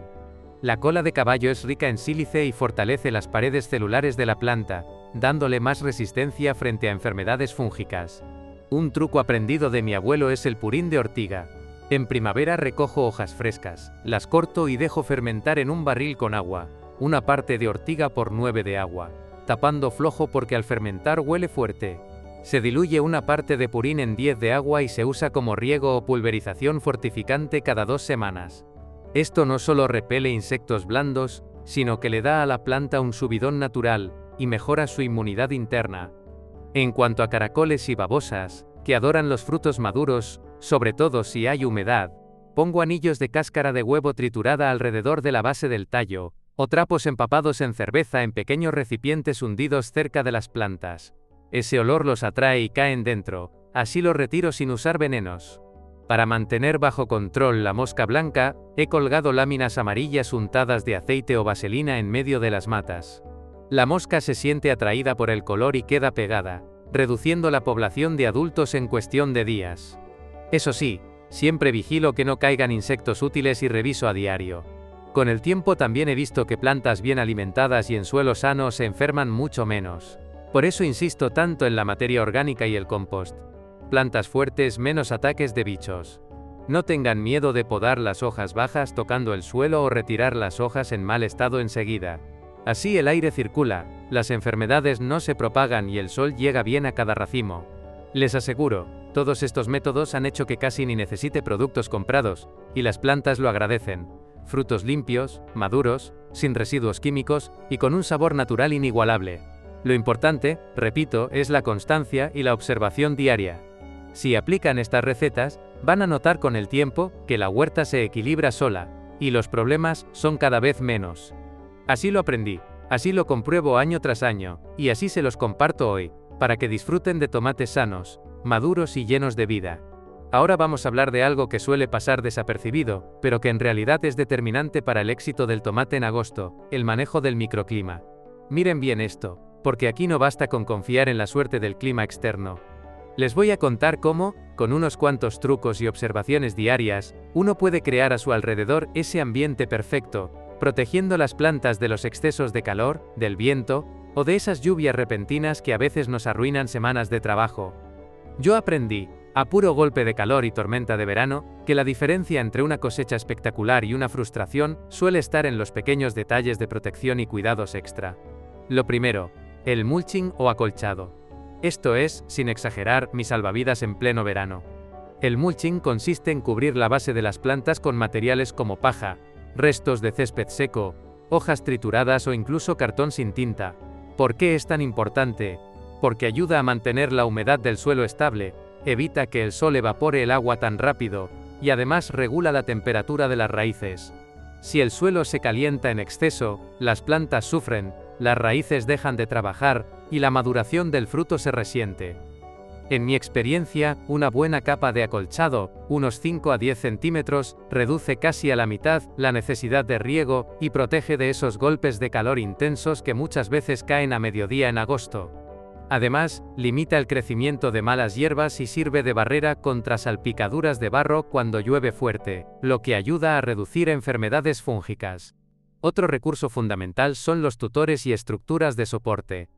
La cola de caballo es rica en sílice y fortalece las paredes celulares de la planta, dándole más resistencia frente a enfermedades fúngicas. Un truco aprendido de mi abuelo es el purín de ortiga. En primavera recojo hojas frescas, las corto y dejo fermentar en un barril con agua. 1 parte de ortiga por 9 de agua. tapando flojo porque al fermentar huele fuerte. Se diluye una parte de purín en 10 de agua y se usa como riego o pulverización fortificante cada 2 semanas. Esto no solo repele insectos blandos, sino que le da a la planta un subidón natural y mejora su inmunidad interna. En cuanto a caracoles y babosas, que adoran los frutos maduros, sobre todo si hay humedad, pongo anillos de cáscara de huevo triturada alrededor de la base del tallo, o trapos empapados en cerveza en pequeños recipientes hundidos cerca de las plantas. Ese olor los atrae y caen dentro, así los retiro sin usar venenos. Para mantener bajo control la mosca blanca, he colgado láminas amarillas untadas de aceite o vaselina en medio de las matas. La mosca se siente atraída por el color y queda pegada, reduciendo la población de adultos en cuestión de días. Eso sí, siempre vigilo que no caigan insectos útiles y reviso a diario. Con el tiempo también he visto que plantas bien alimentadas y en suelo sano se enferman mucho menos. Por eso insisto tanto en la materia orgánica y el compost. Plantas fuertes, menos ataques de bichos. No tengan miedo de podar las hojas bajas tocando el suelo o retirar las hojas en mal estado enseguida. Así el aire circula, las enfermedades no se propagan y el sol llega bien a cada racimo. Les aseguro, todos estos métodos han hecho que casi ni necesite productos comprados, y las plantas lo agradecen. Frutos limpios, maduros, sin residuos químicos y con un sabor natural inigualable. Lo importante, repito, es la constancia y la observación diaria. Si aplican estas recetas, van a notar con el tiempo que la huerta se equilibra sola, y los problemas son cada vez menos. Así lo aprendí, así lo compruebo año tras año, y así se los comparto hoy, para que disfruten de tomates sanos, maduros y llenos de vida. Ahora vamos a hablar de algo que suele pasar desapercibido, pero que en realidad es determinante para el éxito del tomate en agosto, el manejo del microclima. Miren bien esto, porque aquí no basta con confiar en la suerte del clima externo. Les voy a contar cómo, con unos cuantos trucos y observaciones diarias, uno puede crear a su alrededor ese ambiente perfecto, protegiendo las plantas de los excesos de calor, del viento, o de esas lluvias repentinas que a veces nos arruinan semanas de trabajo. Yo aprendí, a puro golpe de calor y tormenta de verano, que la diferencia entre una cosecha espectacular y una frustración suele estar en los pequeños detalles de protección y cuidados extra. Lo primero, el mulching o acolchado. Esto es, sin exagerar, mi salvavidas en pleno verano. El mulching consiste en cubrir la base de las plantas con materiales como paja, restos de césped seco, hojas trituradas o incluso cartón sin tinta. ¿Por qué es tan importante? Porque ayuda a mantener la humedad del suelo estable, evita que el sol evapore el agua tan rápido, y además regula la temperatura de las raíces. Si el suelo se calienta en exceso, las plantas sufren, las raíces dejan de trabajar, y la maduración del fruto se resiente. En mi experiencia, una buena capa de acolchado, unos 5 a 10 centímetros, reduce casi a la mitad la necesidad de riego, y protege de esos golpes de calor intensos que muchas veces caen a mediodía en agosto. Además, limita el crecimiento de malas hierbas y sirve de barrera contra salpicaduras de barro cuando llueve fuerte, lo que ayuda a reducir enfermedades fúngicas. Otro recurso fundamental son los tutores y estructuras de soporte.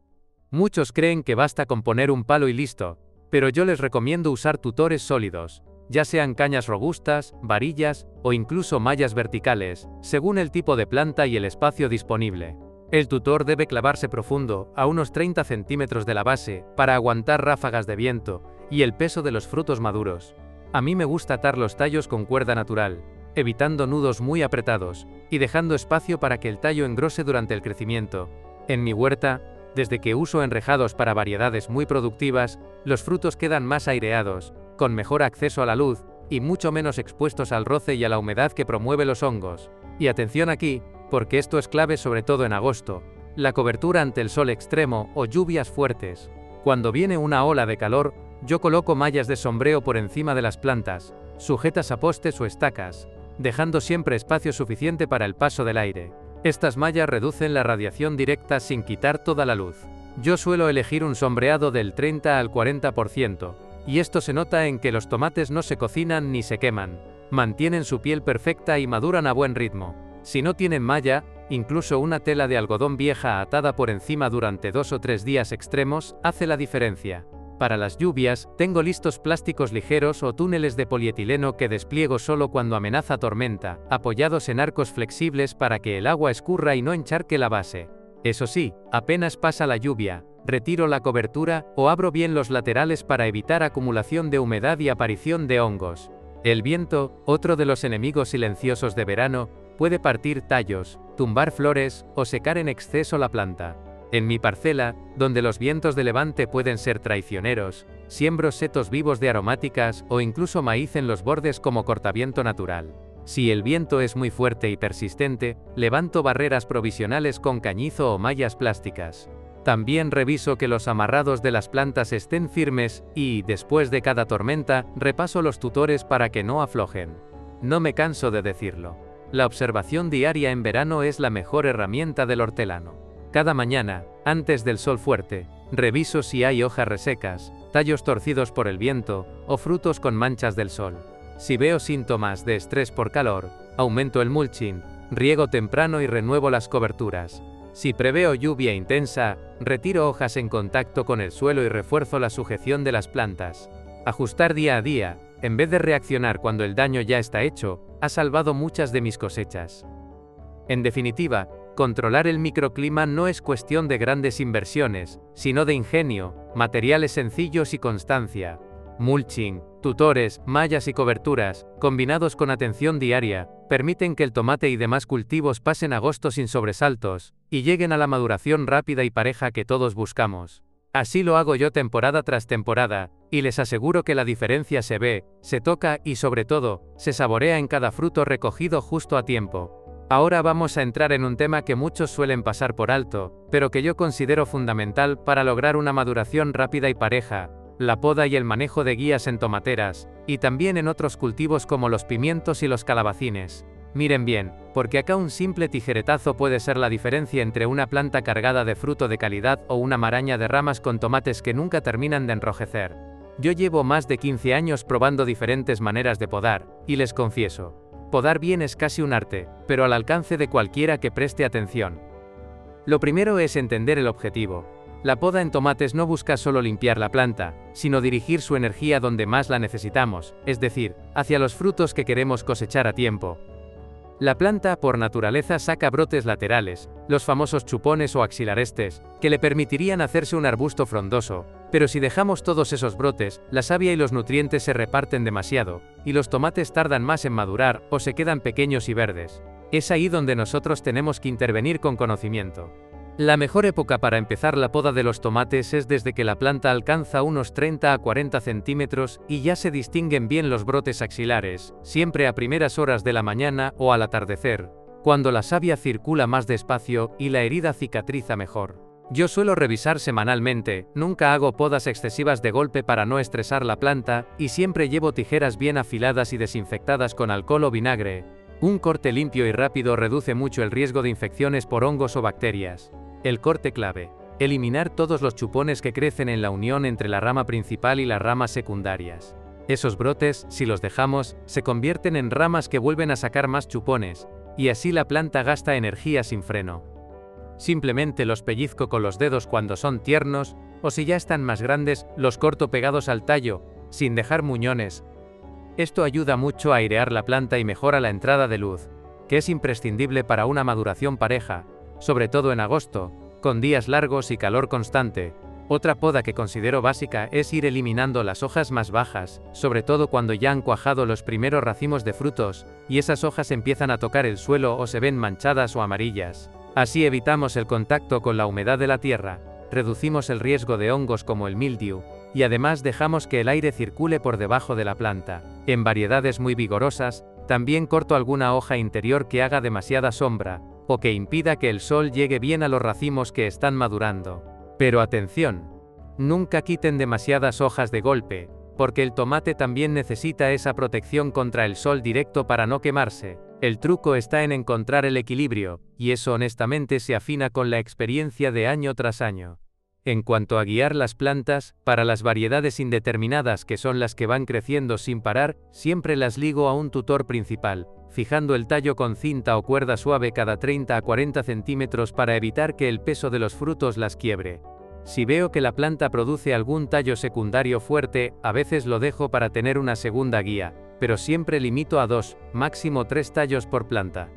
Muchos creen que basta con poner un palo y listo, pero yo les recomiendo usar tutores sólidos, ya sean cañas robustas, varillas o incluso mallas verticales, según el tipo de planta y el espacio disponible. El tutor debe clavarse profundo, a unos 30 centímetros de la base, para aguantar ráfagas de viento y el peso de los frutos maduros. A mí me gusta atar los tallos con cuerda natural, evitando nudos muy apretados, y dejando espacio para que el tallo engrose durante el crecimiento. En mi huerta, desde que uso enrejados para variedades muy productivas, los frutos quedan más aireados, con mejor acceso a la luz, y mucho menos expuestos al roce y a la humedad que promueve los hongos. Y atención aquí, porque esto es clave sobre todo en agosto, la cobertura ante el sol extremo o lluvias fuertes. Cuando viene una ola de calor, yo coloco mallas de sombreo por encima de las plantas, sujetas a postes o estacas, dejando siempre espacio suficiente para el paso del aire. Estas mallas reducen la radiación directa sin quitar toda la luz. Yo suelo elegir un sombreado del 30 al 40%, y esto se nota en que los tomates no se cocinan ni se queman, mantienen su piel perfecta y maduran a buen ritmo. Si no tienen malla, incluso una tela de algodón vieja atada por encima durante 2 o 3 días extremos hace la diferencia. Para las lluvias, tengo listos plásticos ligeros o túneles de polietileno que despliego solo cuando amenaza tormenta, apoyados en arcos flexibles para que el agua escurra y no encharque la base. Eso sí, apenas pasa la lluvia, retiro la cobertura o abro bien los laterales para evitar acumulación de humedad y aparición de hongos. El viento, otro de los enemigos silenciosos de verano, puede partir tallos, tumbar flores o secar en exceso la planta. En mi parcela, donde los vientos de levante pueden ser traicioneros, siembro setos vivos de aromáticas o incluso maíz en los bordes como cortaviento natural. Si el viento es muy fuerte y persistente, levanto barreras provisionales con cañizo o mallas plásticas. También reviso que los amarrados de las plantas estén firmes y, después de cada tormenta, repaso los tutores para que no aflojen. No me canso de decirlo. La observación diaria en verano es la mejor herramienta del hortelano. Cada mañana, antes del sol fuerte, reviso si hay hojas resecas, tallos torcidos por el viento o frutos con manchas del sol. Si veo síntomas de estrés por calor, aumento el mulching, riego temprano y renuevo las coberturas. Si preveo lluvia intensa, retiro hojas en contacto con el suelo y refuerzo la sujeción de las plantas. Ajustar día a día, en vez de reaccionar cuando el daño ya está hecho, ha salvado muchas de mis cosechas. En definitiva, controlar el microclima no es cuestión de grandes inversiones, sino de ingenio, materiales sencillos y constancia. Mulching, tutores, mallas y coberturas, combinados con atención diaria, permiten que el tomate y demás cultivos pasen agosto sin sobresaltos, y lleguen a la maduración rápida y pareja que todos buscamos. Así lo hago yo temporada tras temporada, y les aseguro que la diferencia se ve, se toca y sobre todo, se saborea en cada fruto recogido justo a tiempo. Ahora vamos a entrar en un tema que muchos suelen pasar por alto, pero que yo considero fundamental para lograr una maduración rápida y pareja: la poda y el manejo de guías en tomateras, y también en otros cultivos como los pimientos y los calabacines. Miren bien, porque acá un simple tijeretazo puede ser la diferencia entre una planta cargada de fruto de calidad o una maraña de ramas con tomates que nunca terminan de enrojecer. Yo llevo más de 15 años probando diferentes maneras de podar, y les confieso, podar bien es casi un arte, pero al alcance de cualquiera que preste atención. Lo primero es entender el objetivo. La poda en tomates no busca solo limpiar la planta, sino dirigir su energía donde más la necesitamos, es decir, hacia los frutos que queremos cosechar a tiempo. La planta, por naturaleza, saca brotes laterales, los famosos chupones o axilarestes, que le permitirían hacerse un arbusto frondoso, pero si dejamos todos esos brotes, la savia y los nutrientes se reparten demasiado, y los tomates tardan más en madurar o se quedan pequeños y verdes. Es ahí donde nosotros tenemos que intervenir con conocimiento. La mejor época para empezar la poda de los tomates es desde que la planta alcanza unos 30 a 40 centímetros y ya se distinguen bien los brotes axilares, siempre a primeras horas de la mañana o al atardecer, cuando la savia circula más despacio y la herida cicatriza mejor. Yo suelo revisar semanalmente, nunca hago podas excesivas de golpe para no estresar la planta, y siempre llevo tijeras bien afiladas y desinfectadas con alcohol o vinagre. Un corte limpio y rápido reduce mucho el riesgo de infecciones por hongos o bacterias. El corte clave: eliminar todos los chupones que crecen en la unión entre la rama principal y las ramas secundarias. Esos brotes, si los dejamos, se convierten en ramas que vuelven a sacar más chupones, y así la planta gasta energía sin freno. Simplemente los pellizco con los dedos cuando son tiernos, o si ya están más grandes, los corto pegados al tallo, sin dejar muñones. Esto ayuda mucho a airear la planta y mejora la entrada de luz, que es imprescindible para una maduración pareja, sobre todo en agosto, con días largos y calor constante. Otra poda que considero básica es ir eliminando las hojas más bajas, sobre todo cuando ya han cuajado los primeros racimos de frutos, y esas hojas empiezan a tocar el suelo o se ven manchadas o amarillas. Así evitamos el contacto con la humedad de la tierra, reducimos el riesgo de hongos como el mildiu, y además dejamos que el aire circule por debajo de la planta. En variedades muy vigorosas, también corto alguna hoja interior que haga demasiada sombra, o que impida que el sol llegue bien a los racimos que están madurando. Pero atención, nunca quiten demasiadas hojas de golpe, porque el tomate también necesita esa protección contra el sol directo para no quemarse. El truco está en encontrar el equilibrio, y eso honestamente se afina con la experiencia de año tras año. En cuanto a guiar las plantas, para las variedades indeterminadas que son las que van creciendo sin parar, siempre las ligo a un tutor principal, fijando el tallo con cinta o cuerda suave cada 30 a 40 centímetros para evitar que el peso de los frutos las quiebre. Si veo que la planta produce algún tallo secundario fuerte, a veces lo dejo para tener una segunda guía, pero siempre limito a 2, máximo 3 tallos por planta.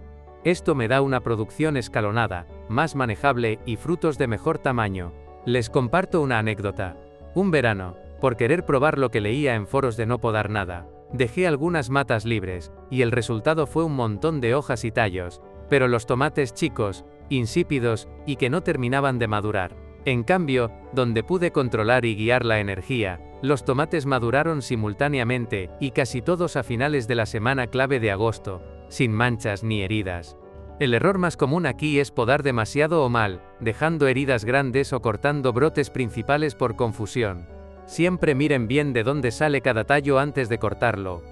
Esto me da una producción escalonada, más manejable y frutos de mejor tamaño. Les comparto una anécdota. Un verano, por querer probar lo que leía en foros de no podar nada, dejé algunas matas libres, y el resultado fue un montón de hojas y tallos, pero los tomates chicos, insípidos, y que no terminaban de madurar. En cambio, donde pude controlar y guiar la energía, los tomates maduraron simultáneamente, y casi todos a finales de la semana clave de agosto, sin manchas ni heridas. El error más común aquí es podar demasiado o mal, dejando heridas grandes o cortando brotes principales por confusión. Siempre miren bien de dónde sale cada tallo antes de cortarlo.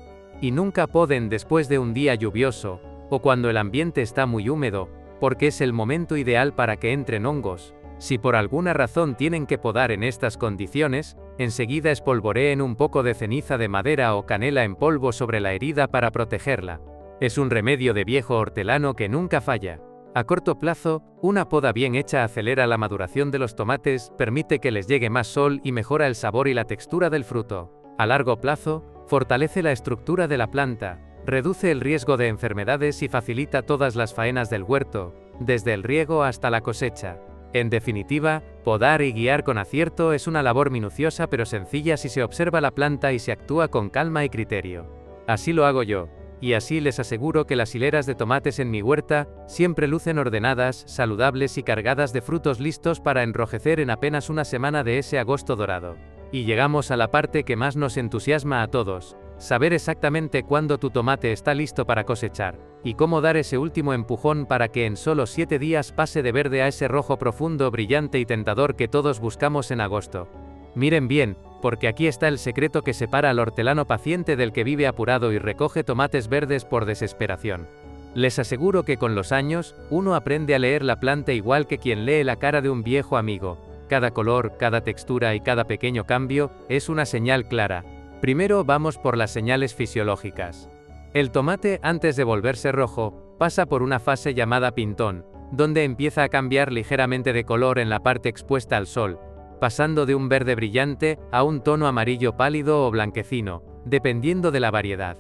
Y nunca poden después de un día lluvioso, o cuando el ambiente está muy húmedo, porque es el momento ideal para que entren hongos. Si por alguna razón tienen que podar en estas condiciones, enseguida espolvoreen un poco de ceniza de madera o canela en polvo sobre la herida para protegerla. Es un remedio de viejo hortelano que nunca falla. A corto plazo, una poda bien hecha acelera la maduración de los tomates, permite que les llegue más sol y mejora el sabor y la textura del fruto. A largo plazo, fortalece la estructura de la planta, reduce el riesgo de enfermedades y facilita todas las faenas del huerto, desde el riego hasta la cosecha. En definitiva, podar y guiar con acierto es una labor minuciosa pero sencilla si se observa la planta y se actúa con calma y criterio. Así lo hago yo. Y así les aseguro que las hileras de tomates en mi huerta siempre lucen ordenadas, saludables y cargadas de frutos listos para enrojecer en apenas una semana de ese agosto dorado. Y llegamos a la parte que más nos entusiasma a todos: saber exactamente cuándo tu tomate está listo para cosechar, y cómo dar ese último empujón para que en solo 7 días pase de verde a ese rojo profundo, brillante y tentador que todos buscamos en agosto. Miren bien, porque aquí está el secreto que separa al hortelano paciente del que vive apurado y recoge tomates verdes por desesperación. Les aseguro que con los años, uno aprende a leer la planta igual que quien lee la cara de un viejo amigo. Cada color, cada textura y cada pequeño cambio es una señal clara. Primero vamos por las señales fisiológicas. El tomate, antes de volverse rojo, pasa por una fase llamada pintón, donde empieza a cambiar ligeramente de color en la parte expuesta al sol, pasando de un verde brillante a un tono amarillo pálido o blanquecino, dependiendo de la variedad.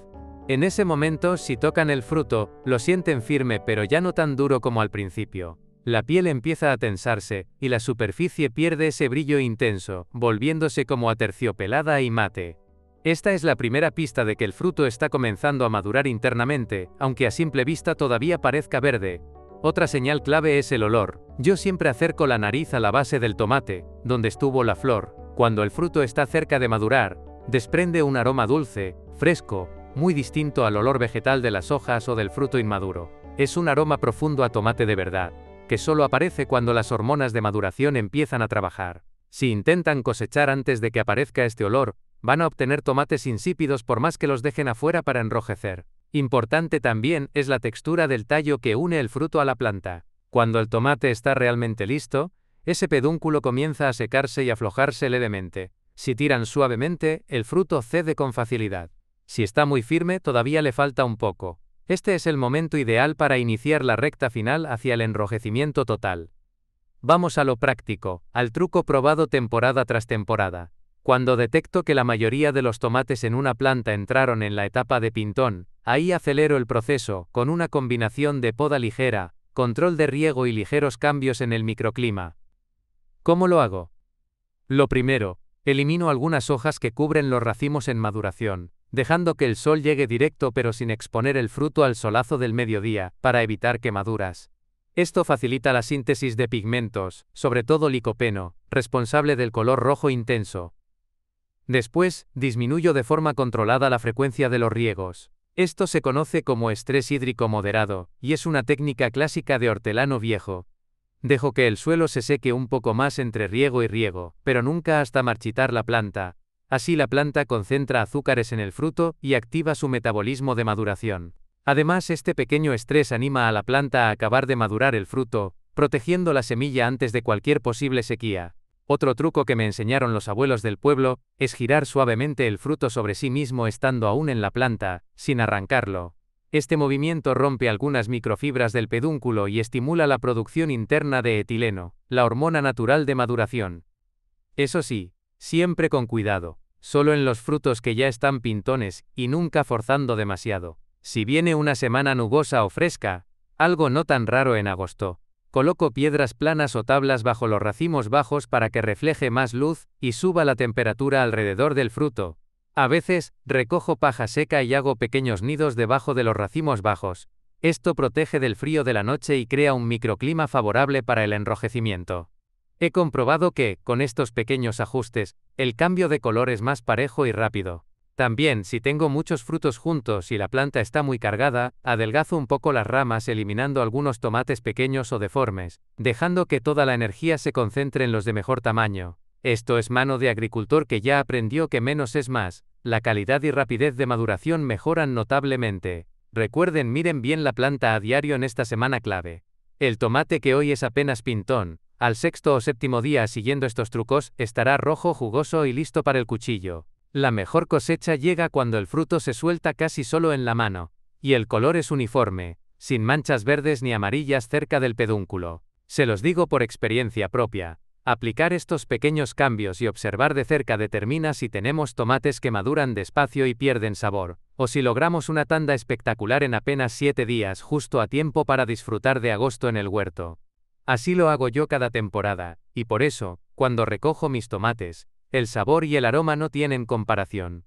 En ese momento, si tocan el fruto, lo sienten firme pero ya no tan duro como al principio. La piel empieza a tensarse, y la superficie pierde ese brillo intenso, volviéndose como aterciopelada y mate. Esta es la primera pista de que el fruto está comenzando a madurar internamente, aunque a simple vista todavía parezca verde. Otra señal clave es el olor. Yo siempre acerco la nariz a la base del tomate, donde estuvo la flor. Cuando el fruto está cerca de madurar, desprende un aroma dulce, fresco, muy distinto al olor vegetal de las hojas o del fruto inmaduro. Es un aroma profundo a tomate de verdad, que solo aparece cuando las hormonas de maduración empiezan a trabajar. Si intentan cosechar antes de que aparezca este olor, van a obtener tomates insípidos por más que los dejen afuera para enrojecer. Importante también es la textura del tallo que une el fruto a la planta. Cuando el tomate está realmente listo, ese pedúnculo comienza a secarse y aflojarse levemente. Si tiran suavemente, el fruto cede con facilidad. Si está muy firme, todavía le falta un poco. Este es el momento ideal para iniciar la recta final hacia el enrojecimiento total. Vamos a lo práctico, al truco probado temporada tras temporada. Cuando detecto que la mayoría de los tomates en una planta entraron en la etapa de pintón, ahí acelero el proceso, con una combinación de poda ligera, control de riego y ligeros cambios en el microclima. ¿Cómo lo hago? Lo primero, elimino algunas hojas que cubren los racimos en maduración, dejando que el sol llegue directo pero sin exponer el fruto al solazo del mediodía, para evitar quemaduras. Esto facilita la síntesis de pigmentos, sobre todo licopeno, responsable del color rojo intenso. Después, disminuyo de forma controlada la frecuencia de los riegos. Esto se conoce como estrés hídrico moderado, y es una técnica clásica de hortelano viejo. Dejo que el suelo se seque un poco más entre riego y riego, pero nunca hasta marchitar la planta. Así la planta concentra azúcares en el fruto y activa su metabolismo de maduración. Además, este pequeño estrés anima a la planta a acabar de madurar el fruto, protegiendo la semilla antes de cualquier posible sequía. Otro truco que me enseñaron los abuelos del pueblo es girar suavemente el fruto sobre sí mismo estando aún en la planta, sin arrancarlo. Este movimiento rompe algunas microfibras del pedúnculo y estimula la producción interna de etileno, la hormona natural de maduración. Eso sí, siempre con cuidado, solo en los frutos que ya están pintones y nunca forzando demasiado. Si viene una semana nubosa o fresca, Algo no tan raro en agosto. Coloco piedras planas o tablas bajo los racimos bajos para que refleje más luz y suba la temperatura alrededor del fruto. A veces, recojo paja seca y hago pequeños nidos debajo de los racimos bajos. Esto protege del frío de la noche y crea un microclima favorable para el enrojecimiento. He comprobado que, con estos pequeños ajustes, el cambio de color es más parejo y rápido. También, si tengo muchos frutos juntos y la planta está muy cargada, adelgazo un poco las ramas eliminando algunos tomates pequeños o deformes, dejando que toda la energía se concentre en los de mejor tamaño. Esto es mano de agricultor que ya aprendió que menos es más. La calidad y rapidez de maduración mejoran notablemente. Recuerden, miren bien la planta a diario en esta semana clave. El tomate que hoy es apenas pintón, al sexto o séptimo día siguiendo estos trucos, estará rojo, jugoso y listo para el cuchillo. La mejor cosecha llega cuando el fruto se suelta casi solo en la mano, y el color es uniforme, sin manchas verdes ni amarillas cerca del pedúnculo. Se los digo por experiencia propia. Aplicar estos pequeños cambios y observar de cerca determina si tenemos tomates que maduran despacio y pierden sabor, o si logramos una tanda espectacular en apenas 7 días justo a tiempo para disfrutar de agosto en el huerto. Así lo hago yo cada temporada, y por eso, cuando recojo mis tomates, el sabor y el aroma no tienen comparación.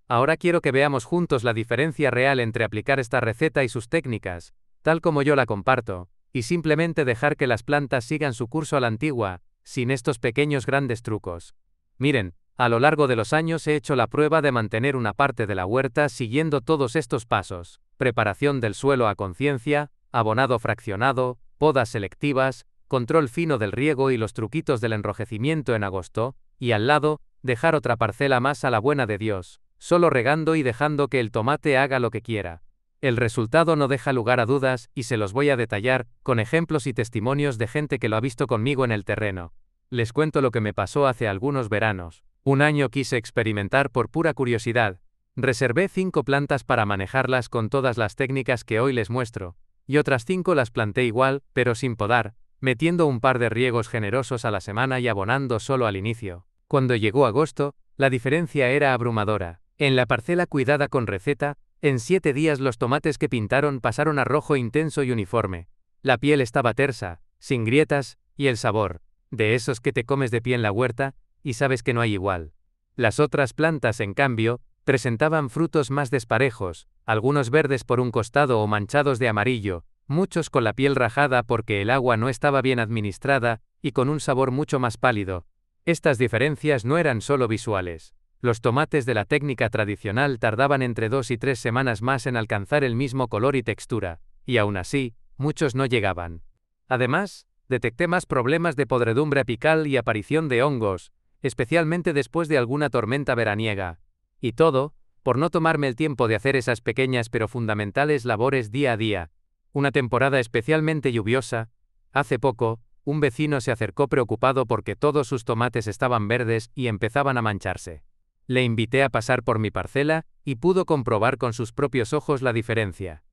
Ahora quiero que veamos juntos la diferencia real entre aplicar esta receta y sus técnicas, tal como yo la comparto, y simplemente dejar que las plantas sigan su curso a la antigua, sin estos pequeños grandes trucos. Miren, a lo largo de los años he hecho la prueba de mantener una parte de la huerta siguiendo todos estos pasos: preparación del suelo a conciencia, abonado fraccionado, podas selectivas, control fino del riego y los truquitos del enrojecimiento en agosto, y al lado, dejar otra parcela más a la buena de Dios, solo regando y dejando que el tomate haga lo que quiera. El resultado no deja lugar a dudas, y se los voy a detallar, con ejemplos y testimonios de gente que lo ha visto conmigo en el terreno. Les cuento lo que me pasó hace algunos veranos. Un año quise experimentar por pura curiosidad. Reservé 5 plantas para manejarlas con todas las técnicas que hoy les muestro, y otras 5 las planté igual, pero sin podar, metiendo un par de riegos generosos a la semana y abonando solo al inicio. Cuando llegó agosto, la diferencia era abrumadora. En la parcela cuidada con receta, en 7 días los tomates que pintaron pasaron a rojo intenso y uniforme. La piel estaba tersa, sin grietas, y el sabor, de esos que te comes de pie en la huerta, y sabes que no hay igual. Las otras plantas, en cambio, presentaban frutos más desparejos, algunos verdes por un costado o manchados de amarillo, muchos con la piel rajada porque el agua no estaba bien administrada, y con un sabor mucho más pálido. Estas diferencias no eran solo visuales. Los tomates de la técnica tradicional tardaban entre 2 y 3 semanas más en alcanzar el mismo color y textura, y aún así, muchos no llegaban. Además, detecté más problemas de podredumbre apical y aparición de hongos, especialmente después de alguna tormenta veraniega. Y todo, por no tomarme el tiempo de hacer esas pequeñas pero fundamentales labores día a día. Una temporada especialmente lluviosa. Hace poco, un vecino se acercó preocupado porque todos sus tomates estaban verdes y empezaban a mancharse. Le invité a pasar por mi parcela, y pudo comprobar con sus propios ojos la diferencia.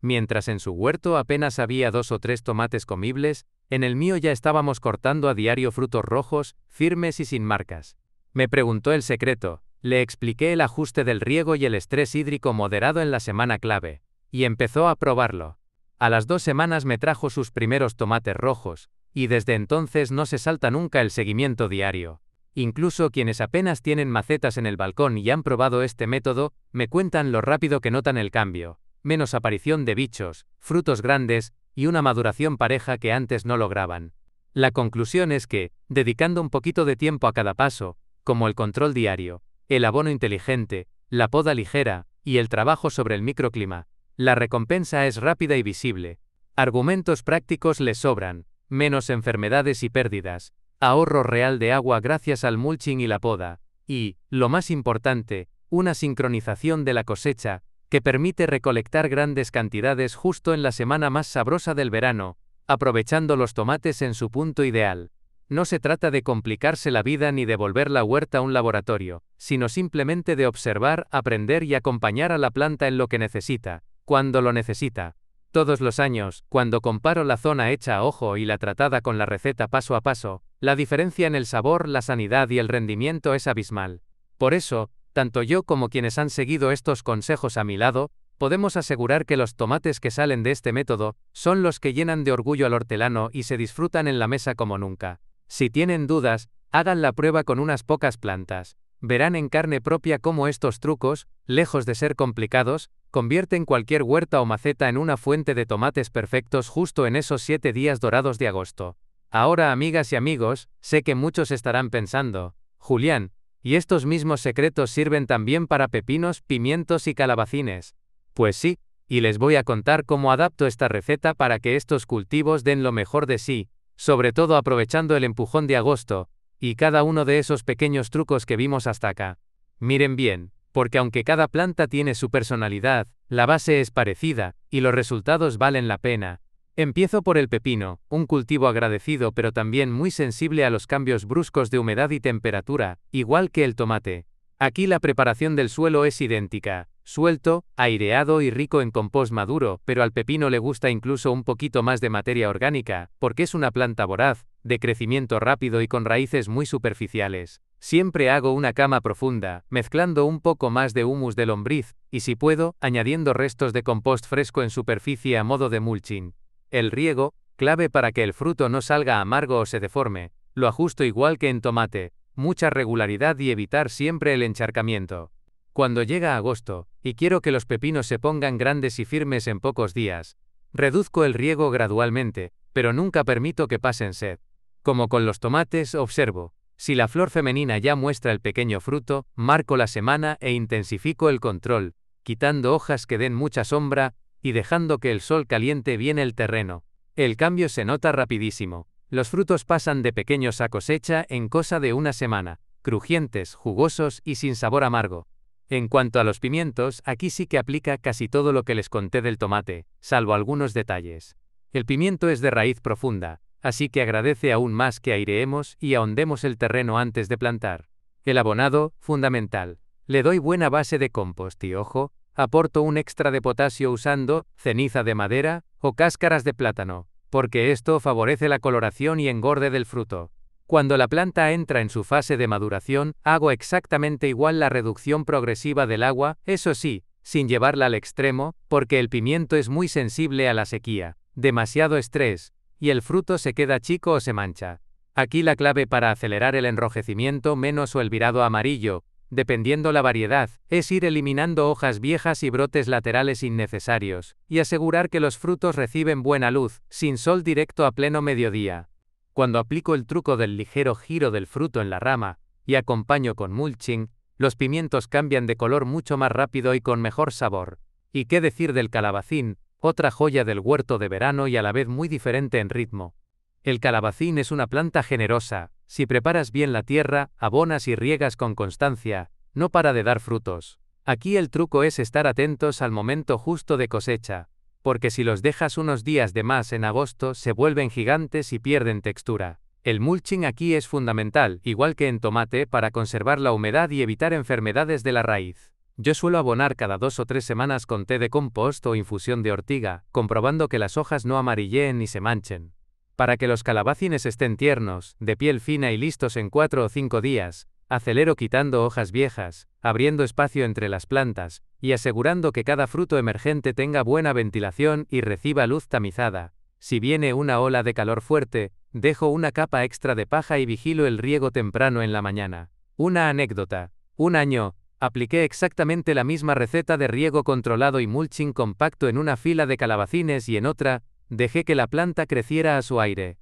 Mientras en su huerto apenas había 2 o 3 tomates comibles, en el mío ya estábamos cortando a diario frutos rojos, firmes y sin marcas. Me preguntó el secreto, le expliqué el ajuste del riego y el estrés hídrico moderado en la semana clave, y empezó a probarlo. A las 2 semanas me trajo sus primeros tomates rojos, y desde entonces no se salta nunca el seguimiento diario. Incluso quienes apenas tienen macetas en el balcón y han probado este método, me cuentan lo rápido que notan el cambio, menos aparición de bichos, frutos grandes, y una maduración pareja que antes no lograban. La conclusión es que, dedicando un poquito de tiempo a cada paso, como el control diario, el abono inteligente, la poda ligera, y el trabajo sobre el microclima, la recompensa es rápida y visible. Argumentos prácticos les sobran, menos enfermedades y pérdidas, ahorro real de agua gracias al mulching y la poda, y, lo más importante, una sincronización de la cosecha, que permite recolectar grandes cantidades justo en la semana más sabrosa del verano, aprovechando los tomates en su punto ideal. No se trata de complicarse la vida ni de volver la huerta un laboratorio, sino simplemente de observar, aprender y acompañar a la planta en lo que necesita, cuando lo necesita. Todos los años, cuando comparo la zona hecha a ojo y la tratada con la receta paso a paso, la diferencia en el sabor, la sanidad y el rendimiento es abismal. Por eso, tanto yo como quienes han seguido estos consejos a mi lado, podemos asegurar que los tomates que salen de este método son los que llenan de orgullo al hortelano y se disfrutan en la mesa como nunca. Si tienen dudas, hagan la prueba con unas pocas plantas. Verán en carne propia cómo estos trucos, lejos de ser complicados, convierten cualquier huerta o maceta en una fuente de tomates perfectos justo en esos 7 días dorados de agosto. Ahora, amigas y amigos, sé que muchos estarán pensando, Julián, ¿y estos mismos secretos sirven también para pepinos, pimientos y calabacines? Pues sí, y les voy a contar cómo adapto esta receta para que estos cultivos den lo mejor de sí, sobre todo aprovechando el empujón de agosto, y cada uno de esos pequeños trucos que vimos hasta acá. Miren bien, porque aunque cada planta tiene su personalidad, la base es parecida, y los resultados valen la pena. Empiezo por el pepino, un cultivo agradecido pero también muy sensible a los cambios bruscos de humedad y temperatura, igual que el tomate. Aquí la preparación del suelo es idéntica, suelto, aireado y rico en compost maduro, pero al pepino le gusta incluso un poquito más de materia orgánica, porque es una planta voraz, de crecimiento rápido y con raíces muy superficiales. Siempre hago una cama profunda, mezclando un poco más de humus de lombriz, y si puedo, añadiendo restos de compost fresco en superficie a modo de mulching. El riego, clave para que el fruto no salga amargo o se deforme, lo ajusto igual que en tomate, mucha regularidad y evitar siempre el encharcamiento. Cuando llega agosto, y quiero que los pepinos se pongan grandes y firmes en pocos días, reduzco el riego gradualmente, pero nunca permito que pasen sed. Como con los tomates, observo. Si la flor femenina ya muestra el pequeño fruto, marco la semana e intensifico el control, quitando hojas que den mucha sombra, y dejando que el sol caliente bien el terreno. El cambio se nota rapidísimo. Los frutos pasan de pequeños a cosecha en cosa de una semana, crujientes, jugosos y sin sabor amargo. En cuanto a los pimientos, aquí sí que aplica casi todo lo que les conté del tomate, salvo algunos detalles. El pimiento es de raíz profunda, así que agradece aún más que aireemos y ahondemos el terreno antes de plantar. El abonado, fundamental. Le doy buena base de compost y, ojo, aporto un extra de potasio usando ceniza de madera o cáscaras de plátano, porque esto favorece la coloración y engorde del fruto. Cuando la planta entra en su fase de maduración, hago exactamente igual la reducción progresiva del agua, eso sí, sin llevarla al extremo, porque el pimiento es muy sensible a la sequía, demasiado estrés, y el fruto se queda chico o se mancha. Aquí la clave para acelerar el enrojecimiento menos o el virado amarillo, dependiendo la variedad, es ir eliminando hojas viejas y brotes laterales innecesarios, y asegurar que los frutos reciben buena luz, sin sol directo a pleno mediodía. Cuando aplico el truco del ligero giro del fruto en la rama, y acompaño con mulching, los pimientos cambian de color mucho más rápido y con mejor sabor. ¿Y qué decir del calabacín, otra joya del huerto de verano y a la vez muy diferente en ritmo? El calabacín es una planta generosa. Si preparas bien la tierra, abonas y riegas con constancia, no para de dar frutos. Aquí el truco es estar atentos al momento justo de cosecha, porque si los dejas unos días de más en agosto se vuelven gigantes y pierden textura. El mulching aquí es fundamental, igual que en tomate, para conservar la humedad y evitar enfermedades de la raíz. Yo suelo abonar cada 2 o 3 semanas con té de compost o infusión de ortiga, comprobando que las hojas no amarilleen ni se manchen. Para que los calabacines estén tiernos, de piel fina y listos en 4 o 5 días, acelero quitando hojas viejas, abriendo espacio entre las plantas, y asegurando que cada fruto emergente tenga buena ventilación y reciba luz tamizada. Si viene una ola de calor fuerte, dejo una capa extra de paja y vigilo el riego temprano en la mañana. Una anécdota. Un año, apliqué exactamente la misma receta de riego controlado y mulching compacto en una fila de calabacines y en otra, dejé que la planta creciera a su aire.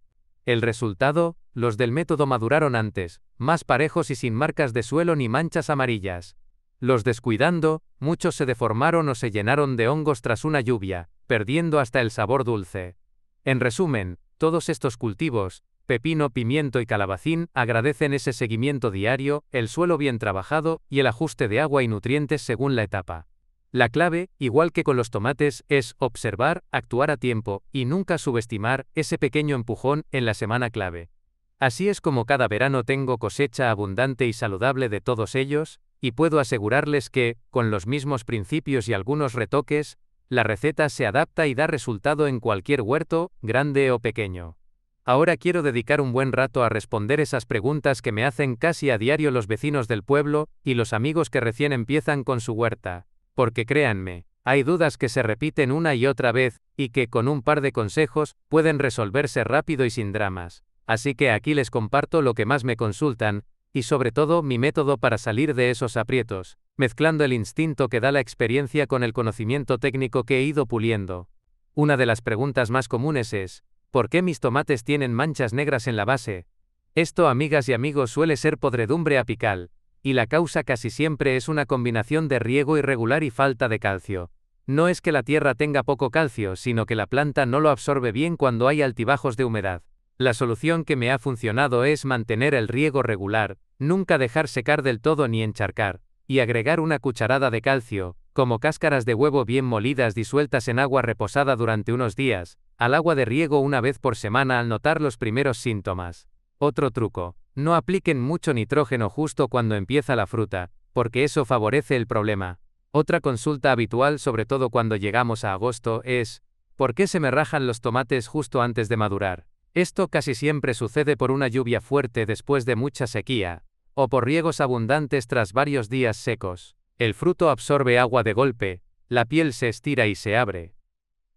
El resultado, los del método maduraron antes, más parejos y sin marcas de suelo ni manchas amarillas. Los descuidando, muchos se deformaron o se llenaron de hongos tras una lluvia, perdiendo hasta el sabor dulce. En resumen, todos estos cultivos, pepino, pimiento y calabacín, agradecen ese seguimiento diario, el suelo bien trabajado y el ajuste de agua y nutrientes según la etapa. La clave, igual que con los tomates, es observar, actuar a tiempo, y nunca subestimar ese pequeño empujón en la semana clave. Así es como cada verano tengo cosecha abundante y saludable de todos ellos, y puedo asegurarles que, con los mismos principios y algunos retoques, la receta se adapta y da resultado en cualquier huerto, grande o pequeño. Ahora quiero dedicar un buen rato a responder esas preguntas que me hacen casi a diario los vecinos del pueblo y los amigos que recién empiezan con su huerta. Porque créanme, Hay dudas que se repiten una y otra vez, y que, con un par de consejos, pueden resolverse rápido y sin dramas. Así que aquí les comparto lo que más me consultan, y sobre todo mi método para salir de esos aprietos, mezclando el instinto que da la experiencia con el conocimiento técnico que he ido puliendo. Una de las preguntas más comunes es, ¿por qué mis tomates tienen manchas negras en la base? Esto, amigas y amigos, suele ser podredumbre apical, y la causa casi siempre es una combinación de riego irregular y falta de calcio. No es que la tierra tenga poco calcio, sino que la planta no lo absorbe bien cuando hay altibajos de humedad. La solución que me ha funcionado es mantener el riego regular, nunca dejar secar del todo ni encharcar, y agregar una cucharada de calcio, como cáscaras de huevo bien molidas disueltas en agua reposada durante unos días, al agua de riego una vez por semana al notar los primeros síntomas. Otro truco: no apliquen mucho nitrógeno justo cuando empieza la fruta, porque eso favorece el problema. Otra consulta habitual, sobre todo cuando llegamos a agosto, es: ¿por qué se me rajan los tomates justo antes de madurar? Esto casi siempre sucede por una lluvia fuerte después de mucha sequía, o por riegos abundantes tras varios días secos. El fruto absorbe agua de golpe, la piel se estira y se abre.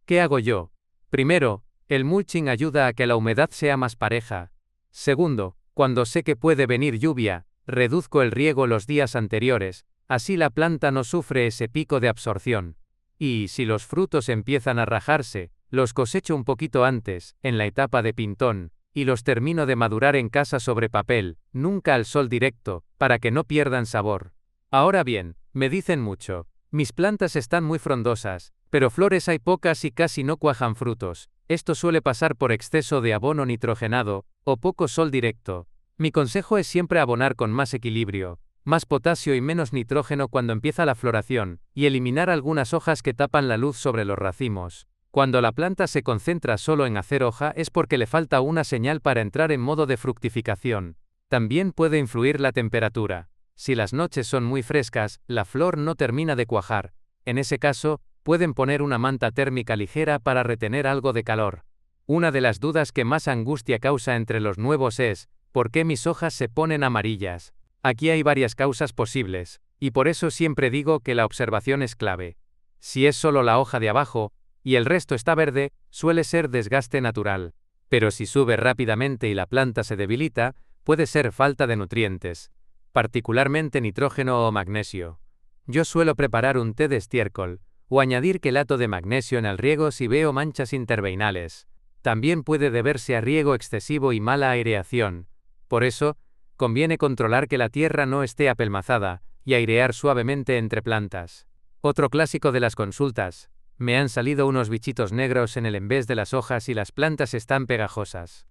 ¿Qué hago yo? Primero, el mulching ayuda a que la humedad sea más pareja. Segundo, cuando sé que puede venir lluvia, reduzco el riego los días anteriores, así la planta no sufre ese pico de absorción. Y si los frutos empiezan a rajarse, los cosecho un poquito antes, en la etapa de pintón, y los termino de madurar en casa sobre papel, nunca al sol directo, para que no pierdan sabor. Ahora bien, me dicen mucho: mis plantas están muy frondosas, pero flores hay pocas y casi no cuajan frutos. Esto suele pasar por exceso de abono nitrogenado, o poco sol directo. Mi consejo es siempre abonar con más equilibrio, más potasio y menos nitrógeno cuando empieza la floración, y eliminar algunas hojas que tapan la luz sobre los racimos. Cuando la planta se concentra solo en hacer hoja es porque le falta una señal para entrar en modo de fructificación. También puede influir la temperatura. Si las noches son muy frescas, la flor no termina de cuajar. En ese caso, pueden poner una manta térmica ligera para retener algo de calor. Una de las dudas que más angustia causa entre los nuevos es: ¿por qué mis hojas se ponen amarillas? Aquí hay varias causas posibles, y por eso siempre digo que la observación es clave. Si es solo la hoja de abajo, y el resto está verde, suele ser desgaste natural. Pero si sube rápidamente y la planta se debilita, puede ser falta de nutrientes, particularmente nitrógeno o magnesio. Yo suelo preparar un té de estiércol, o añadir quelato de magnesio en el riego si veo manchas interveinales. También puede deberse a riego excesivo y mala aireación. Por eso, conviene controlar que la tierra no esté apelmazada, y airear suavemente entre plantas. Otro clásico de las consultas: me han salido unos bichitos negros en el envés de las hojas y las plantas están pegajosas.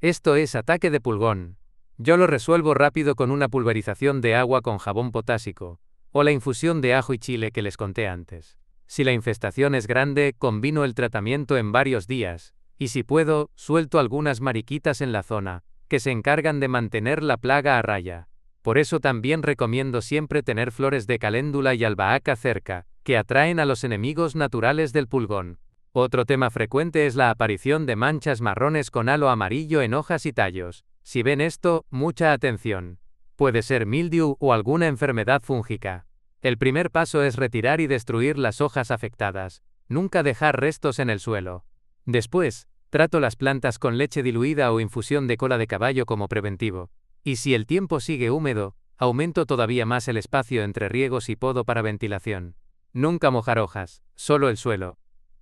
Esto es ataque de pulgón. Yo lo resuelvo rápido con una pulverización de agua con jabón potásico, o la infusión de ajo y chile que les conté antes. Si la infestación es grande, combino el tratamiento en varios días, y si puedo, suelto algunas mariquitas en la zona, que se encargan de mantener la plaga a raya. Por eso también recomiendo siempre tener flores de caléndula y albahaca cerca, que atraen a los enemigos naturales del pulgón. Otro tema frecuente es la aparición de manchas marrones con halo amarillo en hojas y tallos. Si ven esto, mucha atención. Puede ser mildiu o alguna enfermedad fúngica. El primer paso es retirar y destruir las hojas afectadas. Nunca dejar restos en el suelo. Después, trato las plantas con leche diluida o infusión de cola de caballo como preventivo. Y si el tiempo sigue húmedo, aumento todavía más el espacio entre riegos y podo para ventilación. Nunca mojar hojas, solo el suelo.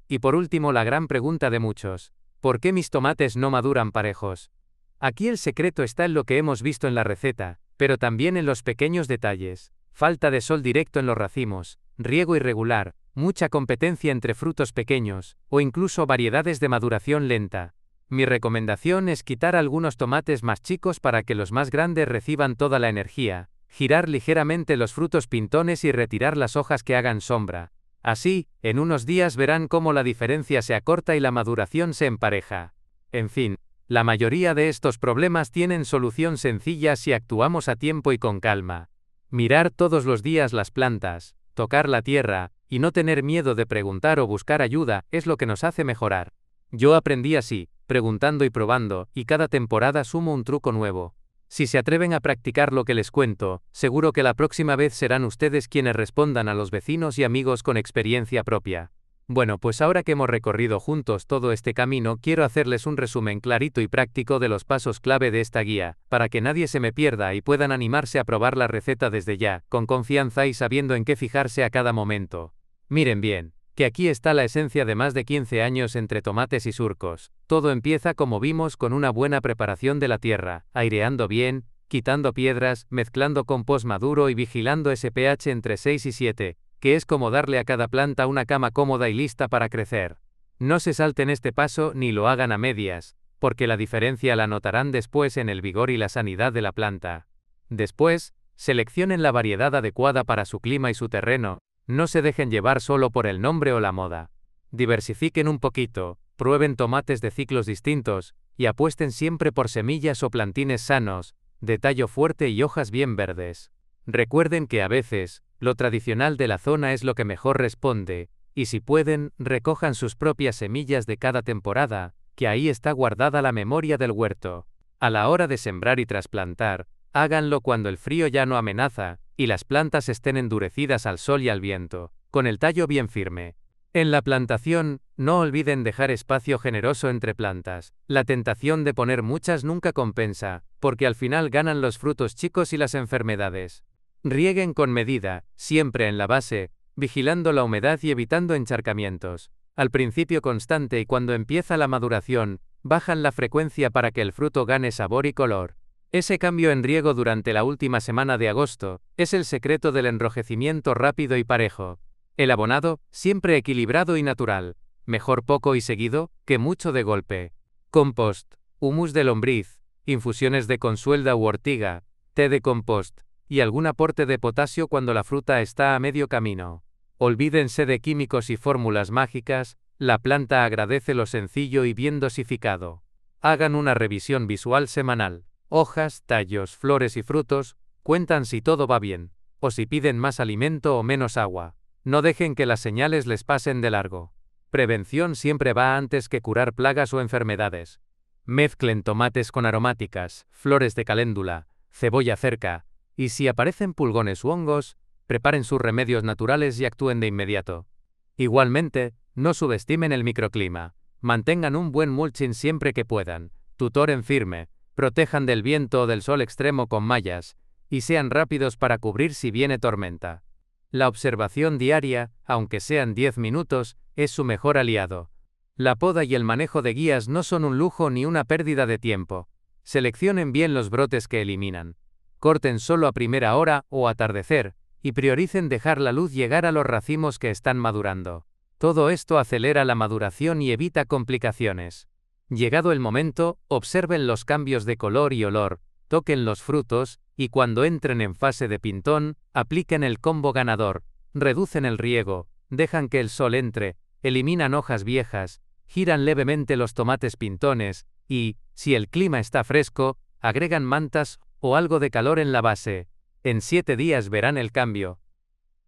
Y por último, la gran pregunta de muchos: ¿por qué mis tomates no maduran parejos? Aquí el secreto está en lo que hemos visto en la receta, pero también en los pequeños detalles: falta de sol directo en los racimos, riego irregular, mucha competencia entre frutos pequeños, o incluso variedades de maduración lenta. Mi recomendación es quitar algunos tomates más chicos para que los más grandes reciban toda la energía, girar ligeramente los frutos pintones y retirar las hojas que hagan sombra. Así, en unos días verán cómo la diferencia se acorta y la maduración se empareja. En fin, la mayoría de estos problemas tienen solución sencilla si actuamos a tiempo y con calma. Mirar todos los días las plantas, tocar la tierra, y no tener miedo de preguntar o buscar ayuda, es lo que nos hace mejorar. Yo aprendí así, preguntando y probando, y cada temporada sumo un truco nuevo. Si se atreven a practicar lo que les cuento, seguro que la próxima vez serán ustedes quienes respondan a los vecinos y amigos con experiencia propia. Bueno, pues ahora que hemos recorrido juntos todo este camino, quiero hacerles un resumen clarito y práctico de los pasos clave de esta guía, para que nadie se me pierda y puedan animarse a probar la receta desde ya, con confianza y sabiendo en qué fijarse a cada momento. Miren bien, que aquí está la esencia de más de 15 años entre tomates y surcos. Todo empieza, como vimos, con una buena preparación de la tierra, aireando bien, quitando piedras, mezclando compost maduro y vigilando ese pH entre 6 y 7, que es como darle a cada planta una cama cómoda y lista para crecer. No se salten este paso ni lo hagan a medias, porque la diferencia la notarán después en el vigor y la sanidad de la planta. Después, seleccionen la variedad adecuada para su clima y su terreno. No se dejen llevar solo por el nombre o la moda. Diversifiquen un poquito, prueben tomates de ciclos distintos, y apuesten siempre por semillas o plantines sanos, de tallo fuerte y hojas bien verdes. Recuerden que a veces, lo tradicional de la zona es lo que mejor responde, y si pueden, recojan sus propias semillas de cada temporada, que ahí está guardada la memoria del huerto. A la hora de sembrar y trasplantar, háganlo cuando el frío ya no amenaza, y las plantas estén endurecidas al sol y al viento, con el tallo bien firme. En la plantación, no olviden dejar espacio generoso entre plantas. La tentación de poner muchas nunca compensa, porque al final ganan los frutos chicos y las enfermedades. Rieguen con medida, siempre en la base, vigilando la humedad y evitando encharcamientos. Al principio constante y cuando empieza la maduración, bajan la frecuencia para que el fruto gane sabor y color. Ese cambio en riego durante la última semana de agosto es el secreto del enrojecimiento rápido y parejo. El abonado, siempre equilibrado y natural. Mejor poco y seguido, que mucho de golpe. Compost, humus de lombriz, infusiones de consuelda u ortiga, té de compost, y algún aporte de potasio cuando la fruta está a medio camino. Olvídense de químicos y fórmulas mágicas, la planta agradece lo sencillo y bien dosificado. Hagan una revisión visual semanal. Hojas, tallos, flores y frutos, cuentan si todo va bien, o si piden más alimento o menos agua. No dejen que las señales les pasen de largo. Prevención siempre va antes que curar plagas o enfermedades. Mezclen tomates con aromáticas, flores de caléndula, cebolla cerca, y si aparecen pulgones u hongos, preparen sus remedios naturales y actúen de inmediato. Igualmente, no subestimen el microclima. Mantengan un buen mulching siempre que puedan. Tutoren firme. Protejan del viento o del sol extremo con mallas, y sean rápidos para cubrir si viene tormenta. La observación diaria, aunque sean 10 minutos, es su mejor aliado. La poda y el manejo de guías no son un lujo ni una pérdida de tiempo. Seleccionen bien los brotes que eliminan. Corten solo a primera hora o atardecer, y prioricen dejar la luz llegar a los racimos que están madurando. Todo esto acelera la maduración y evita complicaciones. Llegado el momento, observen los cambios de color y olor, toquen los frutos, y cuando entren en fase de pintón, apliquen el combo ganador, reducen el riego, dejan que el sol entre, eliminan hojas viejas, giran levemente los tomates pintones, y, si el clima está fresco, agregan mantas o algo de calor en la base. En 7 días verán el cambio.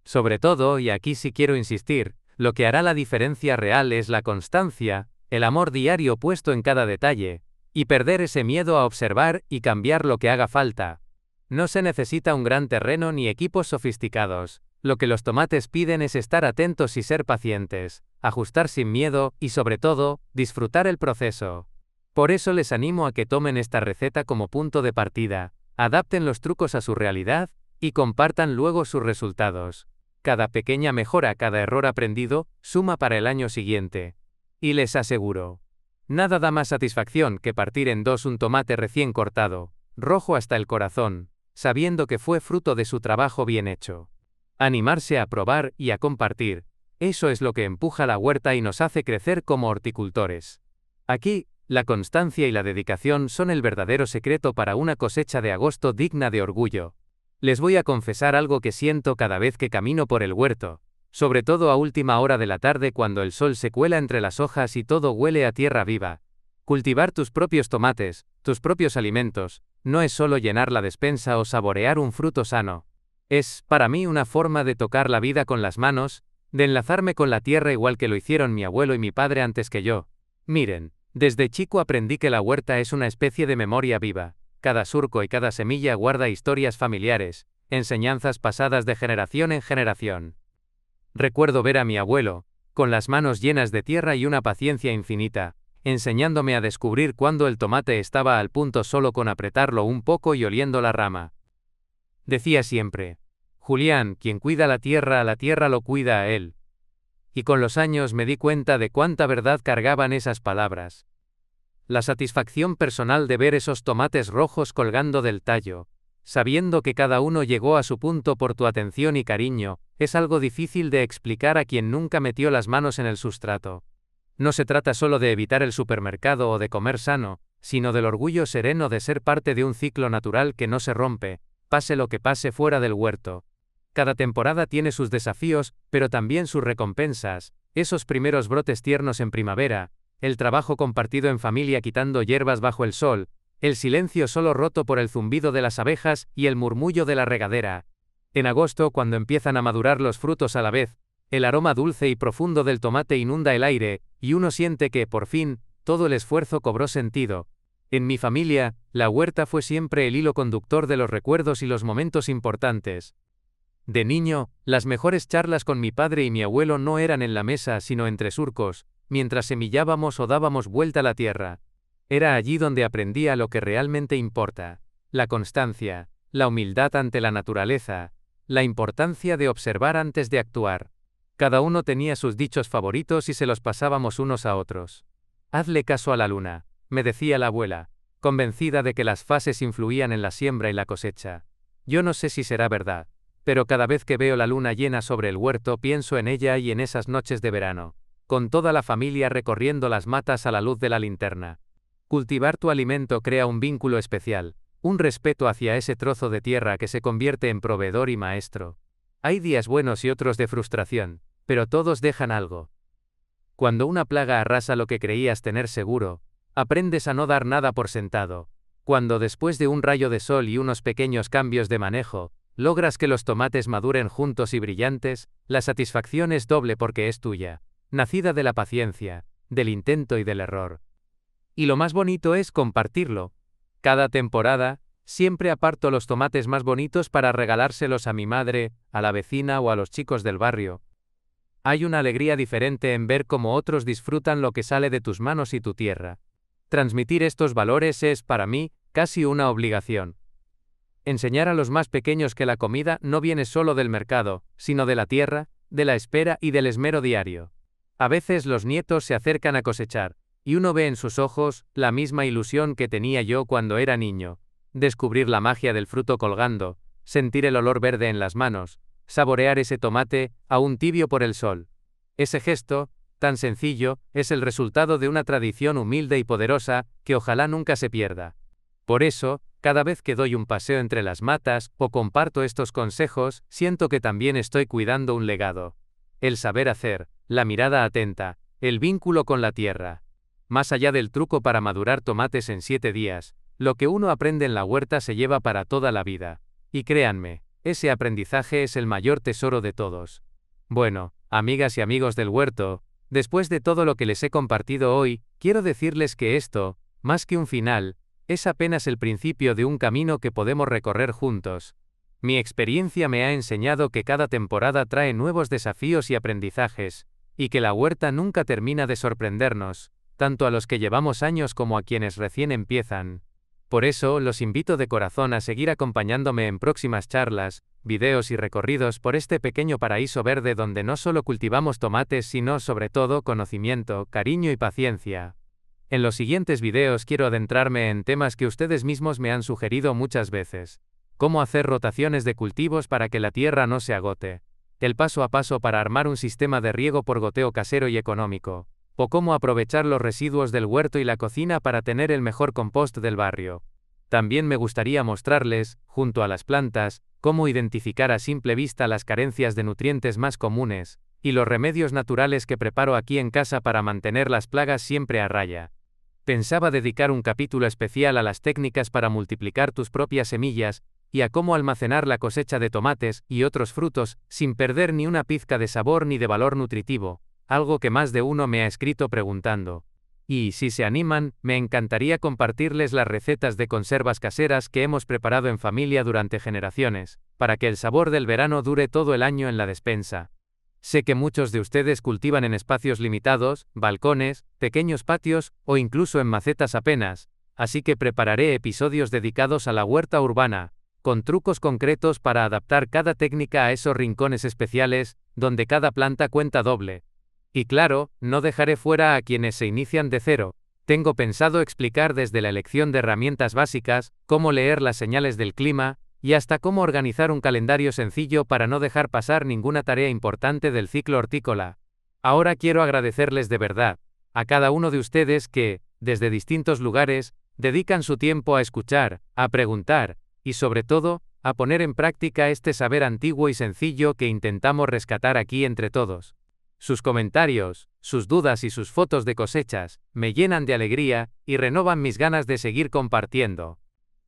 Sobre todo, y aquí sí quiero insistir, lo que hará la diferencia real es la constancia, el amor diario puesto en cada detalle, y perder ese miedo a observar y cambiar lo que haga falta. No se necesita un gran terreno ni equipos sofisticados. Lo que los tomates piden es estar atentos y ser pacientes, ajustar sin miedo y sobre todo, disfrutar el proceso. Por eso les animo a que tomen esta receta como punto de partida, adapten los trucos a su realidad y compartan luego sus resultados. Cada pequeña mejora, cada error aprendido, suma para el año siguiente. Y les aseguro, nada da más satisfacción que partir en dos un tomate recién cortado, rojo hasta el corazón, sabiendo que fue fruto de su trabajo bien hecho. Animarse a probar y a compartir, eso es lo que empuja la huerta y nos hace crecer como horticultores. Aquí, la constancia y la dedicación son el verdadero secreto para una cosecha de agosto digna de orgullo. Les voy a confesar algo que siento cada vez que camino por el huerto, sobre todo a última hora de la tarde cuando el sol se cuela entre las hojas y todo huele a tierra viva. Cultivar tus propios tomates, tus propios alimentos, no es solo llenar la despensa o saborear un fruto sano. Es, para mí, una forma de tocar la vida con las manos, de enlazarme con la tierra igual que lo hicieron mi abuelo y mi padre antes que yo. Miren, desde chico aprendí que la huerta es una especie de memoria viva. cada surco y cada semilla guarda historias familiares, enseñanzas pasadas de generación en generación. Recuerdo ver a mi abuelo, con las manos llenas de tierra y una paciencia infinita, enseñándome a descubrir cuándo el tomate estaba al punto solo con apretarlo un poco y oliendo la rama. Decía siempre: Julián, quien cuida la tierra lo cuida a él. Y con los años me di cuenta de cuánta verdad cargaban esas palabras. La satisfacción personal de ver esos tomates rojos colgando del tallo, sabiendo que cada uno llegó a su punto por tu atención y cariño, es algo difícil de explicar a quien nunca metió las manos en el sustrato. No se trata solo de evitar el supermercado o de comer sano, sino del orgullo sereno de ser parte de un ciclo natural que no se rompe, pase lo que pase fuera del huerto. Cada temporada tiene sus desafíos, pero también sus recompensas, esos primeros brotes tiernos en primavera, el trabajo compartido en familia quitando hierbas bajo el sol, el silencio solo roto por el zumbido de las abejas y el murmullo de la regadera. En agosto, cuando empiezan a madurar los frutos a la vez, el aroma dulce y profundo del tomate inunda el aire, y uno siente que, por fin, todo el esfuerzo cobró sentido. En mi familia, la huerta fue siempre el hilo conductor de los recuerdos y los momentos importantes. De niño, las mejores charlas con mi padre y mi abuelo no eran en la mesa sino entre surcos, mientras semillábamos o dábamos vuelta a la tierra. Era allí donde aprendía lo que realmente importa: la constancia, la humildad ante la naturaleza, la importancia de observar antes de actuar. Cada uno tenía sus dichos favoritos y se los pasábamos unos a otros. Hazle caso a la luna, me decía la abuela, convencida de que las fases influían en la siembra y la cosecha. Yo no sé si será verdad, pero cada vez que veo la luna llena sobre el huerto pienso en ella y en esas noches de verano, con toda la familia recorriendo las matas a la luz de la linterna. Cultivar tu alimento crea un vínculo especial, un respeto hacia ese trozo de tierra que se convierte en proveedor y maestro. Hay días buenos y otros de frustración, pero todos dejan algo. Cuando una plaga arrasa lo que creías tener seguro, aprendes a no dar nada por sentado. Cuando después de un rayo de sol y unos pequeños cambios de manejo, logras que los tomates maduren juntos y brillantes, la satisfacción es doble porque es tuya, nacida de la paciencia, del intento y del error. Y lo más bonito es compartirlo. Cada temporada, siempre aparto los tomates más bonitos para regalárselos a mi madre, a la vecina o a los chicos del barrio. Hay una alegría diferente en ver cómo otros disfrutan lo que sale de tus manos y tu tierra. Transmitir estos valores es, para mí, casi una obligación. Enseñar a los más pequeños que la comida no viene solo del mercado, sino de la tierra, de la espera y del esmero diario. A veces los nietos se acercan a cosechar, y uno ve en sus ojos la misma ilusión que tenía yo cuando era niño: descubrir la magia del fruto colgando, sentir el olor verde en las manos, saborear ese tomate, aún tibio por el sol. Ese gesto, tan sencillo, es el resultado de una tradición humilde y poderosa, que ojalá nunca se pierda. Por eso, cada vez que doy un paseo entre las matas, o comparto estos consejos, siento que también estoy cuidando un legado. El saber hacer, la mirada atenta, el vínculo con la tierra. Más allá del truco para madurar tomates en 7 días, lo que uno aprende en la huerta se lleva para toda la vida. Y créanme, ese aprendizaje es el mayor tesoro de todos. Bueno, amigas y amigos del huerto, después de todo lo que les he compartido hoy, quiero decirles que esto, más que un final, es apenas el principio de un camino que podemos recorrer juntos. Mi experiencia me ha enseñado que cada temporada trae nuevos desafíos y aprendizajes, y que la huerta nunca termina de sorprendernos, tanto a los que llevamos años como a quienes recién empiezan. Por eso, los invito de corazón a seguir acompañándome en próximas charlas, videos y recorridos por este pequeño paraíso verde donde no solo cultivamos tomates sino sobre todo conocimiento, cariño y paciencia. En los siguientes videos quiero adentrarme en temas que ustedes mismos me han sugerido muchas veces. Cómo hacer rotaciones de cultivos para que la tierra no se agote. El paso a paso para armar un sistema de riego por goteo casero y económico. O cómo aprovechar los residuos del huerto y la cocina para tener el mejor compost del barrio. También me gustaría mostrarles, junto a las plantas, cómo identificar a simple vista las carencias de nutrientes más comunes, y los remedios naturales que preparo aquí en casa para mantener las plagas siempre a raya. Pensaba dedicar un capítulo especial a las técnicas para multiplicar tus propias semillas, y a cómo almacenar la cosecha de tomates y otros frutos, sin perder ni una pizca de sabor ni de valor nutritivo, algo que más de uno me ha escrito preguntando. Y, si se animan, me encantaría compartirles las recetas de conservas caseras que hemos preparado en familia durante generaciones, para que el sabor del verano dure todo el año en la despensa. Sé que muchos de ustedes cultivan en espacios limitados, balcones, pequeños patios o incluso en macetas apenas, así que prepararé episodios dedicados a la huerta urbana, con trucos concretos para adaptar cada técnica a esos rincones especiales, donde cada planta cuenta doble. Y claro, no dejaré fuera a quienes se inician de cero. Tengo pensado explicar desde la elección de herramientas básicas, cómo leer las señales del clima, y hasta cómo organizar un calendario sencillo para no dejar pasar ninguna tarea importante del ciclo hortícola. Ahora quiero agradecerles de verdad a cada uno de ustedes que, desde distintos lugares, dedican su tiempo a escuchar, a preguntar, y sobre todo, a poner en práctica este saber antiguo y sencillo que intentamos rescatar aquí entre todos. Sus comentarios, sus dudas y sus fotos de cosechas me llenan de alegría y renovan mis ganas de seguir compartiendo.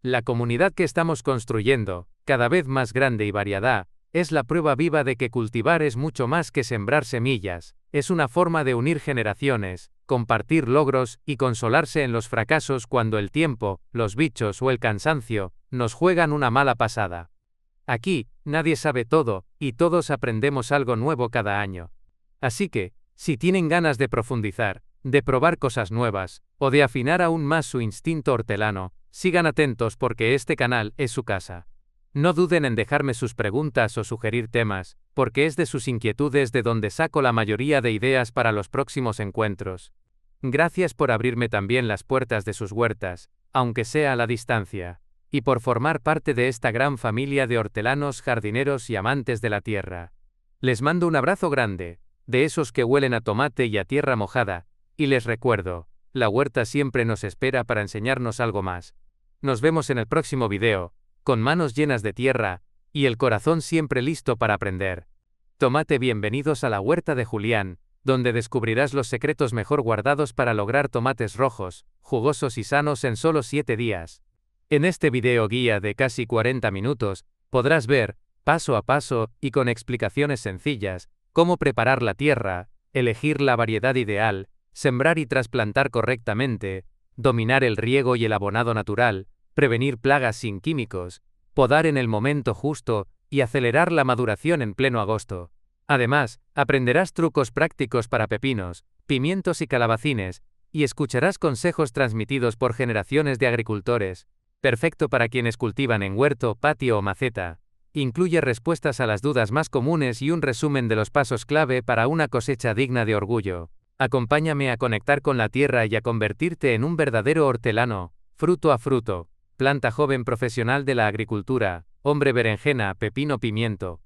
La comunidad que estamos construyendo, cada vez más grande y variada, es la prueba viva de que cultivar es mucho más que sembrar semillas, es una forma de unir generaciones, compartir logros y consolarse en los fracasos cuando el tiempo, los bichos o el cansancio nos juegan una mala pasada. Aquí, nadie sabe todo, y todos aprendemos algo nuevo cada año. Así que, si tienen ganas de profundizar, de probar cosas nuevas, o de afinar aún más su instinto hortelano, sigan atentos porque este canal es su casa. No duden en dejarme sus preguntas o sugerir temas, porque es de sus inquietudes de donde saco la mayoría de ideas para los próximos encuentros. Gracias por abrirme también las puertas de sus huertas, aunque sea a la distancia, y por formar parte de esta gran familia de hortelanos, jardineros y amantes de la tierra. Les mando un abrazo grande, de esos que huelen a tomate y a tierra mojada, y les recuerdo, la huerta siempre nos espera para enseñarnos algo más. Nos vemos en el próximo video, con manos llenas de tierra, y el corazón siempre listo para aprender. Tomate, bienvenidos a la huerta de Julián, donde descubrirás los secretos mejor guardados para lograr tomates rojos, jugosos y sanos en solo 7 días. En este video guía de casi 40 minutos, podrás ver, paso a paso, y con explicaciones sencillas, cómo preparar la tierra, elegir la variedad ideal, sembrar y trasplantar correctamente, dominar el riego y el abonado natural, prevenir plagas sin químicos, podar en el momento justo y acelerar la maduración en pleno agosto. Además, aprenderás trucos prácticos para pepinos, pimientos y calabacines, y escucharás consejos transmitidos por generaciones de agricultores, perfecto para quienes cultivan en huerto, patio o maceta. Incluye respuestas a las dudas más comunes y un resumen de los pasos clave para una cosecha digna de orgullo. Acompáñame a conectar con la tierra y a convertirte en un verdadero hortelano, fruto a fruto, planta joven profesional de la agricultura, hombre berenjena, pepino, pimiento.